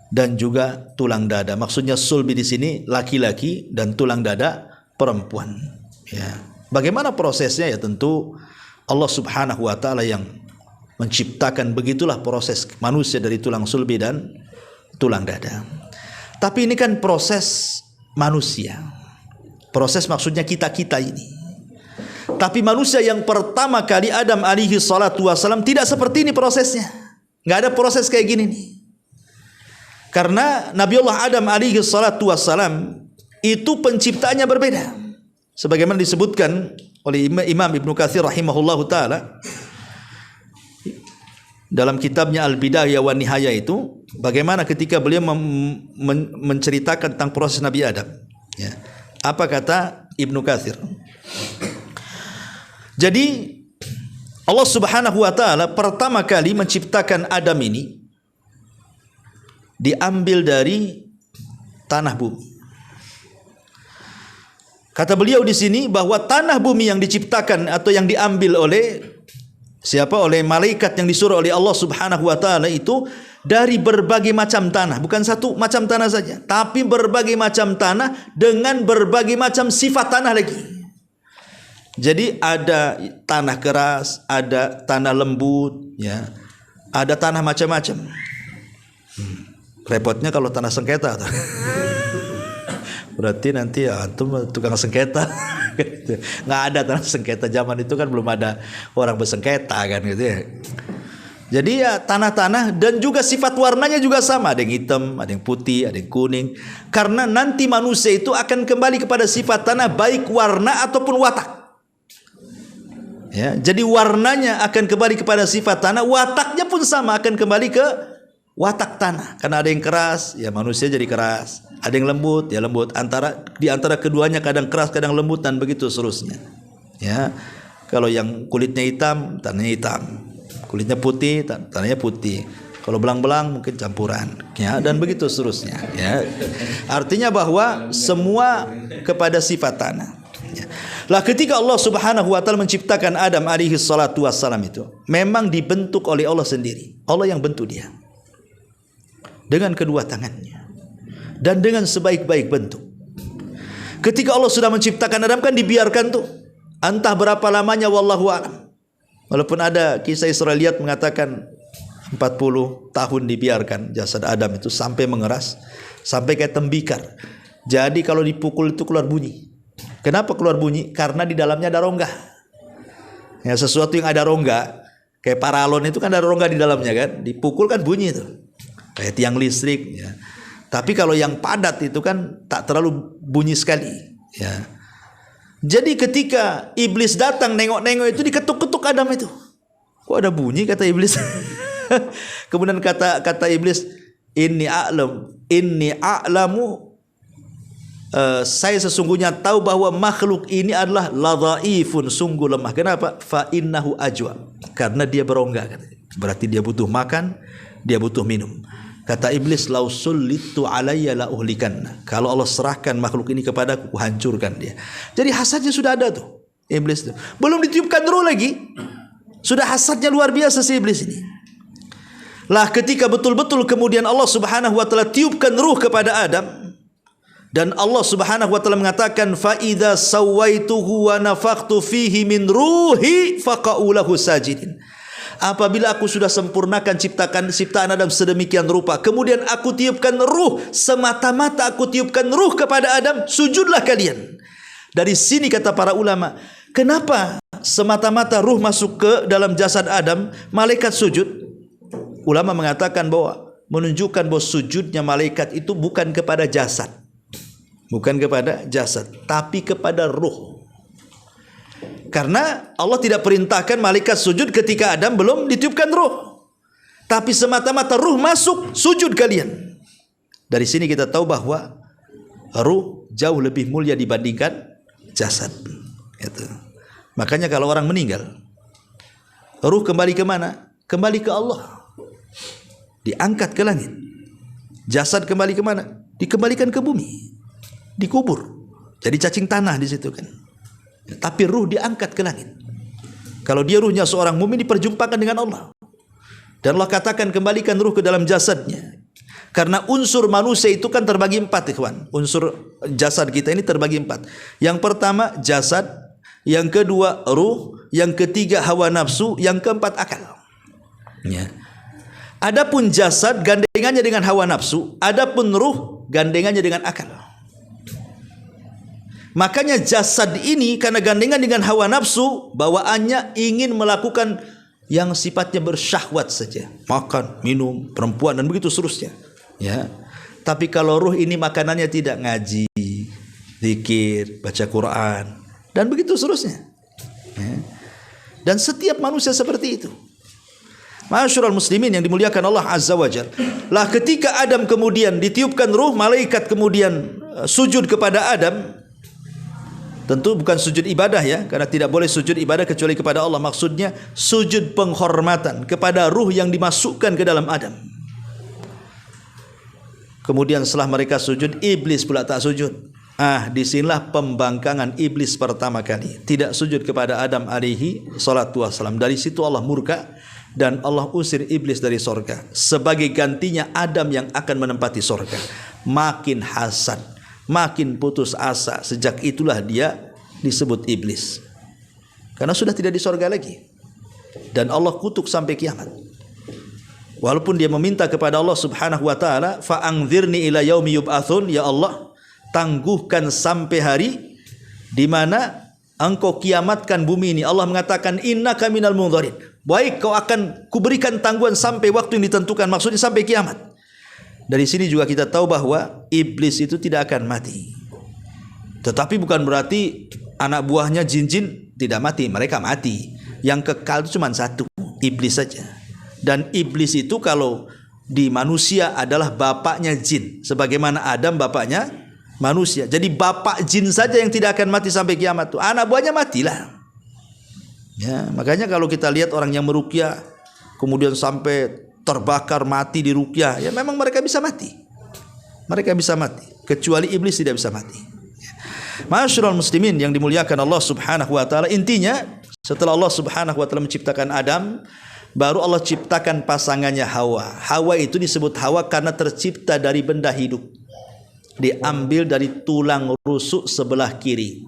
dan juga tulang dada. Maksudnya sulbi di sini laki-laki dan tulang dada perempuan. Ya. Bagaimana prosesnya? Ya tentu Allah Subhanahu wa taala yang menciptakan, begitulah proses manusia dari tulang sulbi dan tulang dada. Tapi ini kan proses manusia. Proses maksudnya kita-kita ini. Tapi manusia yang pertama kali, Adam alaihi salatu wassalam, tidak seperti ini prosesnya. Nggak ada proses kayak gini nih. Karena Nabiullah Adam alaihi salatu wassalam itu penciptaannya berbeda. Sebagaimana disebutkan oleh Imam Ibnu Katsir rahimahullahu taala dalam kitabnya Al-Bidayah wa Nihayah itu, bagaimana ketika beliau menceritakan tentang proses Nabi Adam. Ya. Apa kata Ibnu Katsir? Jadi Allah Subhanahu wa taala pertama kali menciptakan Adam ini diambil dari tanah bumi. Kata beliau di sini bahwa tanah bumi yang diciptakan atau yang diambil oleh siapa? Oleh malaikat yang disuruh oleh Allah Subhanahu wa taala itu dari berbagai macam tanah, bukan satu macam tanah saja, tapi berbagai macam tanah dengan berbagai macam sifat tanah lagi. Jadi ada tanah keras, ada tanah lembut, ya, ada tanah macam-macam. Repotnya kalau tanah sengketa, berarti nanti ya tukang sengketa. Nggak ada tanah sengketa, zaman itu kan belum ada orang bersengketa kan gitu ya. Jadi ya tanah-tanah, dan juga sifat warnanya juga sama, ada yang hitam, ada yang putih, ada yang kuning. Karena nanti manusia itu akan kembali kepada sifat tanah, baik warna ataupun watak. Ya, jadi warnanya akan kembali kepada sifat tanah, wataknya pun sama, akan kembali ke watak tanah. Karena ada yang keras, ya manusia jadi keras. Ada yang lembut, ya lembut. Di antara keduanya kadang keras, kadang lembut, dan begitu seterusnya. Ya, kalau yang kulitnya hitam, tanahnya hitam. Kulitnya putih, tanahnya putih. Kalau belang-belang mungkin campuran, ya, dan begitu seterusnya. Ya, artinya bahwa semua kepada sifat tanah. Ya. Lah ketika Allah Subhanahu wa taala menciptakan Adam alaihi salatu wassalam itu, memang dibentuk oleh Allah sendiri. Allah yang bentuk dia dengan kedua tangannya dan dengan sebaik-baik bentuk. Ketika Allah sudah menciptakan Adam kan dibiarkan tuh, entah berapa lamanya wallahu a'lam. Walaupun ada kisah Israiliyat mengatakan 40 tahun dibiarkan jasad Adam itu sampai mengeras, sampai kayak tembikar. Jadi kalau dipukul itu keluar bunyi. Kenapa keluar bunyi? Karena di dalamnya ada rongga. Ya, sesuatu yang ada rongga, kayak paralon itu kan ada rongga di dalamnya kan, dipukul kan bunyi itu. Kayak tiang listrik. Ya. Tapi kalau yang padat itu kan tak terlalu bunyi sekali. Ya. Jadi ketika iblis datang nengok-nengok itu, diketuk-ketuk Adam itu. Kok ada bunyi, kata iblis. Kemudian kata iblis, inni a'lamu saya sesungguhnya tahu bahwa makhluk ini adalah ladhaifun, sungguh lemah. Kenapa? Fa innahu ajwa, karena dia berongga. Berarti dia butuh makan, dia butuh minum. Kata iblis, lau sullitu alayya la uhlikanna. Kalau Allah serahkan makhluk ini kepadaku, hancurkan dia. Jadi hasadnya sudah ada tuh iblis tuh. Belum ditiupkan roh lagi, sudah hasadnya luar biasa si iblis ini. Lah ketika betul-betul kemudian Allah Subhanahu wa taala tiupkan ruh kepada Adam, dan Allah Subhanahu wa taala mengatakan fa idza sawaituhu wa nafakhtu fihi min ruhi faqa'u lahu sajidin. Apabila aku sudah sempurnakan ciptaan Adam sedemikian rupa, kemudian aku tiupkan ruh, semata-mata aku tiupkan ruh kepada Adam, sujudlah kalian. Dari sini kata para ulama, kenapa semata-mata ruh masuk ke dalam jasad Adam, malaikat sujud? Ulama mengatakan bahwa menunjukkan bahwa sujudnya malaikat itu bukan kepada jasad, bukan kepada jasad, tapi kepada ruh. Karena Allah tidak perintahkan malaikat sujud ketika Adam belum ditiupkan ruh, tapi semata-mata ruh masuk, sujud kalian. Dari sini kita tahu bahwa ruh jauh lebih mulia dibandingkan jasad. Itu. Makanya kalau orang meninggal, ruh kembali ke mana? Kembali ke Allah, diangkat ke langit. Jasad kembali ke mana? Dikembalikan ke bumi, dikubur, jadi cacing tanah di situ kan. Tapi ruh diangkat ke langit. Kalau dia ruhnya seorang mukmin, diperjumpakan dengan Allah. Dan Allah katakan kembalikan ruh ke dalam jasadnya. Karena unsur manusia itu kan terbagi 4, ikhwan. Unsur jasad kita ini terbagi 4. Yang pertama jasad, yang kedua ruh, yang ketiga hawa nafsu, yang keempat akal. Ya. Adapun jasad gandengannya dengan hawa nafsu, adapun ruh gandengannya dengan akal. Makanya jasad ini karena gandengan dengan hawa nafsu, bawaannya ingin melakukan yang sifatnya bersyahwat saja, makan, minum, perempuan dan begitu seterusnya. Ya. Tapi kalau ruh ini makanannya tidak ngaji, zikir, baca Quran dan begitu seterusnya. Ya. Dan setiap manusia seperti itu. Ma'asyiral muslimin yang dimuliakan Allah Azza wa Jalla. Lah ketika Adam kemudian ditiupkan ruh, malaikat kemudian sujud kepada Adam. Tentu bukan sujud ibadah ya, karena tidak boleh sujud ibadah kecuali kepada Allah. Maksudnya sujud penghormatan kepada ruh yang dimasukkan ke dalam Adam. Kemudian setelah mereka sujud, iblis pula tak sujud. Disinilah pembangkangan iblis pertama kali. Tidak sujud kepada Adam alaihi salatu wassalam. Dari situ Allah murka dan Allah usir iblis dari sorga. Sebagai gantinya Adam yang akan menempati sorga. Makin hasad, makin putus asa. Sejak itulah dia disebut iblis, karena sudah tidak di sorga lagi. Dan Allah kutuk sampai kiamat. Walaupun dia meminta kepada Allah Subhanahu wa taala, fa'anzirni ila yaumi yub'atsun, ya Allah, tangguhkan sampai hari di mana engkau kiamatkan bumi ini. Allah mengatakan innaka minal munzarin. Baik, kau akan kuberikan tangguhan sampai waktu yang ditentukan, maksudnya sampai kiamat. Dari sini juga kita tahu bahwa iblis itu tidak akan mati. Tetapi bukan berarti anak buahnya jin-jin tidak mati, mereka mati. Yang kekal itu cuma satu, iblis saja. Dan iblis itu kalau di manusia adalah bapaknya jin, sebagaimana Adam bapaknya manusia. Jadi bapak jin saja yang tidak akan mati sampai kiamat tuh. Anak buahnya matilah. Ya, makanya kalau kita lihat orang yang meruqyah kemudian sampai terbakar mati di ruqyah, ya memang mereka bisa mati. Mereka bisa mati, kecuali iblis tidak bisa mati. Ma'asyiral muslimin yang dimuliakan Allah Subhanahu wa taala, intinya setelah Allah Subhanahu wa taala menciptakan Adam, baru Allah ciptakan pasangannya Hawa. Hawa itu disebut Hawa karena tercipta dari benda hidup. Diambil dari tulang rusuk sebelah kiri.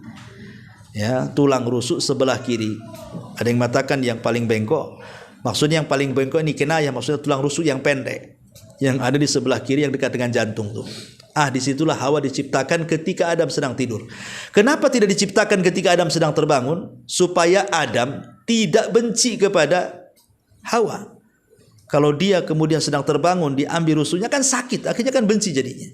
Ya, tulang rusuk sebelah kiri. Ada yang mengatakan yang paling bengkok. Maksudnya yang paling bengkok ini kinayah, maksudnya tulang rusuk yang pendek yang ada di sebelah kiri yang dekat dengan jantung tuh. Disitulah Hawa diciptakan ketika Adam sedang tidur. Kenapa tidak diciptakan ketika Adam sedang terbangun? Supaya Adam tidak benci kepada Hawa. Kalau dia kemudian sedang terbangun diambil rusuknya kan sakit, akhirnya kan benci jadinya.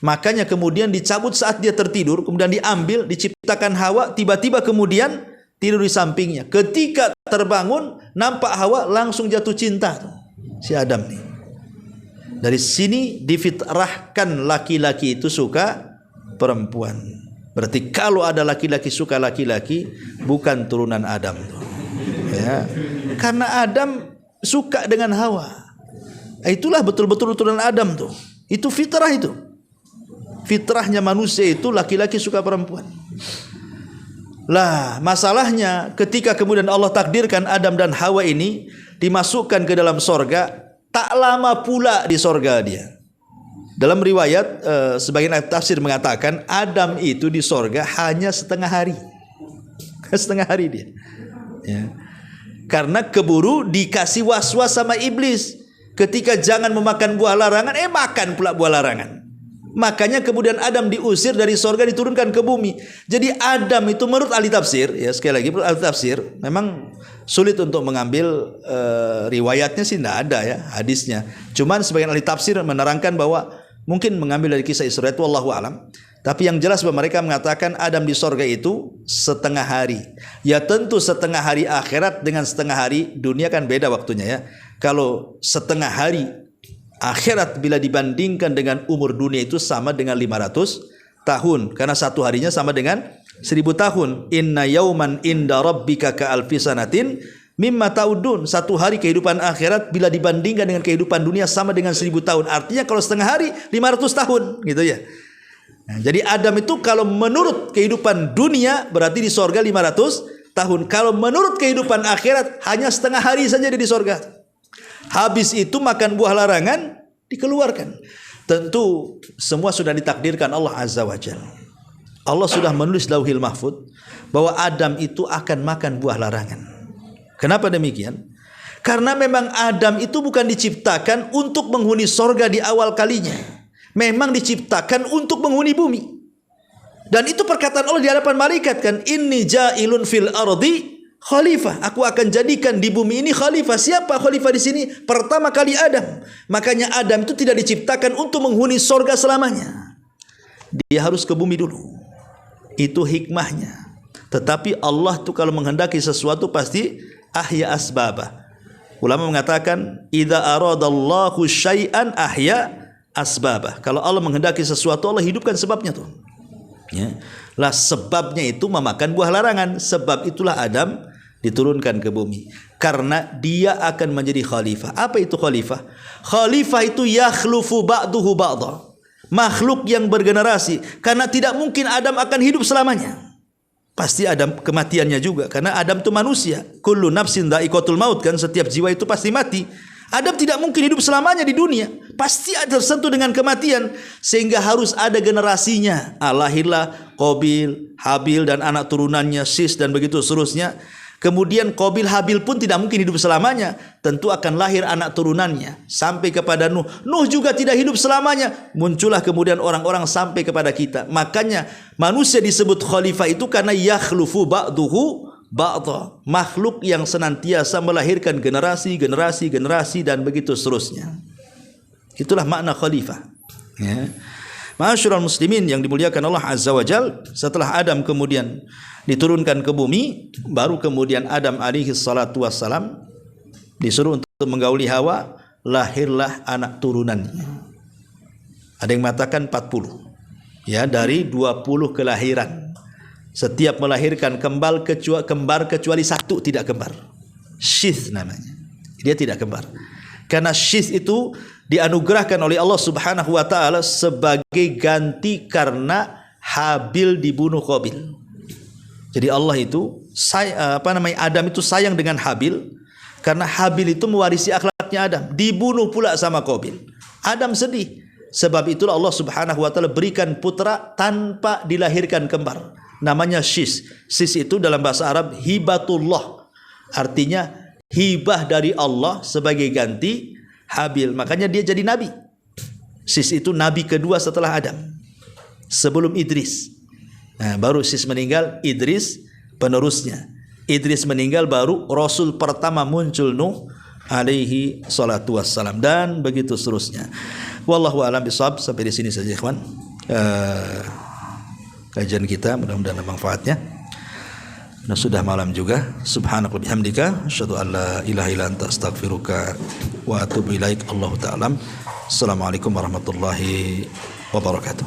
Makanya kemudian dicabut saat dia tertidur, kemudian diambil, diciptakan Hawa, tiba-tiba kemudian tidur di sampingnya. Ketika terbangun nampak Hawa, langsung jatuh cinta tuh, si Adam nih. Dari sini difitrahkan laki-laki itu suka perempuan. Berarti kalau ada laki-laki suka laki-laki, bukan turunan Adam tuh. Ya. Karena Adam suka dengan Hawa. Itulah betul-betul turunan Adam tuh. Itu fitrah itu. Fitrahnya manusia itu laki-laki suka perempuan. Lah, masalahnya ketika kemudian Allah takdirkan Adam dan Hawa ini dimasukkan ke dalam sorga, tak lama pula di sorga dia. Dalam riwayat sebagian tafsir mengatakan Adam itu di sorga hanya setengah hari. Setengah hari dia. Ya. Karena keburu dikasih was-was sama iblis. Ketika jangan memakan buah larangan, makan pula buah larangan. Makanya kemudian Adam diusir dari sorga, diturunkan ke bumi. Jadi Adam itu menurut ahli tafsir, ya sekali lagi menurut ahli tafsir, memang sulit untuk mengambil riwayatnya sih tidak ada ya hadisnya. Cuman sebagian ahli tafsir menerangkan bahwa mungkin mengambil dari kisah Isra itu, wallahu alam. Tapi yang jelas bahwa mereka mengatakan Adam di sorga itu setengah hari. Ya tentu setengah hari akhirat dengan setengah hari dunia kan beda waktunya ya. Kalau setengah hari akhirat bila dibandingkan dengan umur dunia itu sama dengan 500 tahun. Karena satu harinya sama dengan 1000 tahun. Inna yauman inda rabbika ka alfi sanatin mimma ta'udun. Satu hari kehidupan akhirat bila dibandingkan dengan kehidupan dunia sama dengan 1000 tahun. Artinya kalau setengah hari 500 tahun gitu ya. Nah, jadi Adam itu kalau menurut kehidupan dunia berarti di sorga 500 tahun. Kalau menurut kehidupan akhirat hanya setengah hari saja dia di sorga. Habis itu makan buah larangan dikeluarkan. Tentu semua sudah ditakdirkan Allah Azza wa Jalla. Allah sudah menulis Lauhil Mahfuz bahwa Adam itu akan makan buah larangan. Kenapa demikian? Karena memang Adam itu bukan diciptakan untuk menghuni sorga di awal kalinya. Memang diciptakan untuk menghuni bumi. Dan itu perkataan Allah di hadapan malaikat kan, inni ja'ilun fil ardi khalifah. Aku akan jadikan di bumi ini khalifah. Siapa khalifah di sini? Pertama kali Adam. Makanya Adam itu tidak diciptakan untuk menghuni sorga selamanya. Dia harus ke bumi dulu. Itu hikmahnya. Tetapi Allah tuh kalau menghendaki sesuatu pasti ahya asbabah. Ulama mengatakan idza aradallahu syai'an ahya asbabah. Kalau Allah menghendaki sesuatu, Allah hidupkan sebabnya tuh. Ya. Lah sebabnya itu memakan buah larangan. Sebab itulah Adam diturunkan ke bumi. Karena dia akan menjadi khalifah. Apa itu khalifah? Khalifah itu yakhlufu ba'duhu ba'dha. Makhluk yang bergenerasi. Karena tidak mungkin Adam akan hidup selamanya. Pasti ada kematiannya juga. Karena Adam itu manusia. Kullu nafsin dha'iqatul maut kan. Setiap jiwa itu pasti mati. Adam tidak mungkin hidup selamanya di dunia. Pasti tersentuh dengan kematian. Sehingga harus ada generasinya. Lahirlah Qabil, Habil dan anak turunannya, Sis dan begitu seterusnya. Kemudian Qabil, Habil pun tidak mungkin hidup selamanya. Tentu akan lahir anak turunannya. Sampai kepada Nuh. Nuh juga tidak hidup selamanya. Muncullah kemudian orang-orang sampai kepada kita. Makanya manusia disebut khalifah itu karena yakhlufu ba'duhu ba'dha. Makhluk yang senantiasa melahirkan generasi dan begitu seterusnya. Itulah makna khalifah. Ya. Ma'asyiral muslimin yang dimuliakan Allah Azza wa Jal, setelah Adam kemudian diturunkan ke bumi, baru kemudian Adam alaihi salatu wassalam disuruh untuk menggauli Hawa, lahirlah anak turunannya. Ada yang mengatakan 40. Ya, dari 20 kelahiran. Setiap melahirkan kembar kecuali satu tidak kembar. Syith namanya. Dia tidak kembar. Karena syith itu dianugerahkan oleh Allah Subhanahu wa taala sebagai ganti karena Habil dibunuh Qabil. Jadi Allah itu Adam itu sayang dengan Habil karena Habil itu mewarisi akhlaknya Adam, dibunuh pula sama Qabil. Adam sedih. Sebab itulah Allah Subhanahu wa taala berikan putra tanpa dilahirkan kembar. Namanya Sis. Sis itu dalam bahasa Arab hibatullah. Artinya hibah dari Allah sebagai ganti Habil. Makanya dia jadi nabi. Sis itu nabi kedua setelah Adam. Sebelum Idris. Nah, baru Sis meninggal, Idris penerusnya. Idris meninggal baru Rasul pertama muncul Nuh alaihi salatu wassalam dan begitu seterusnya. Wallahu a'lam bishawab. Sampai di sini saja ikhwan. Kajian kita mudah-mudahan ada manfaatnya. Dan sudah malam juga. Subhanaka bihamdika asyhadu an la ilaha illa anta astaghfiruka wa atubu ilaik. Allahu ta'ala. Assalamualaikum warahmatullahi wabarakatuh.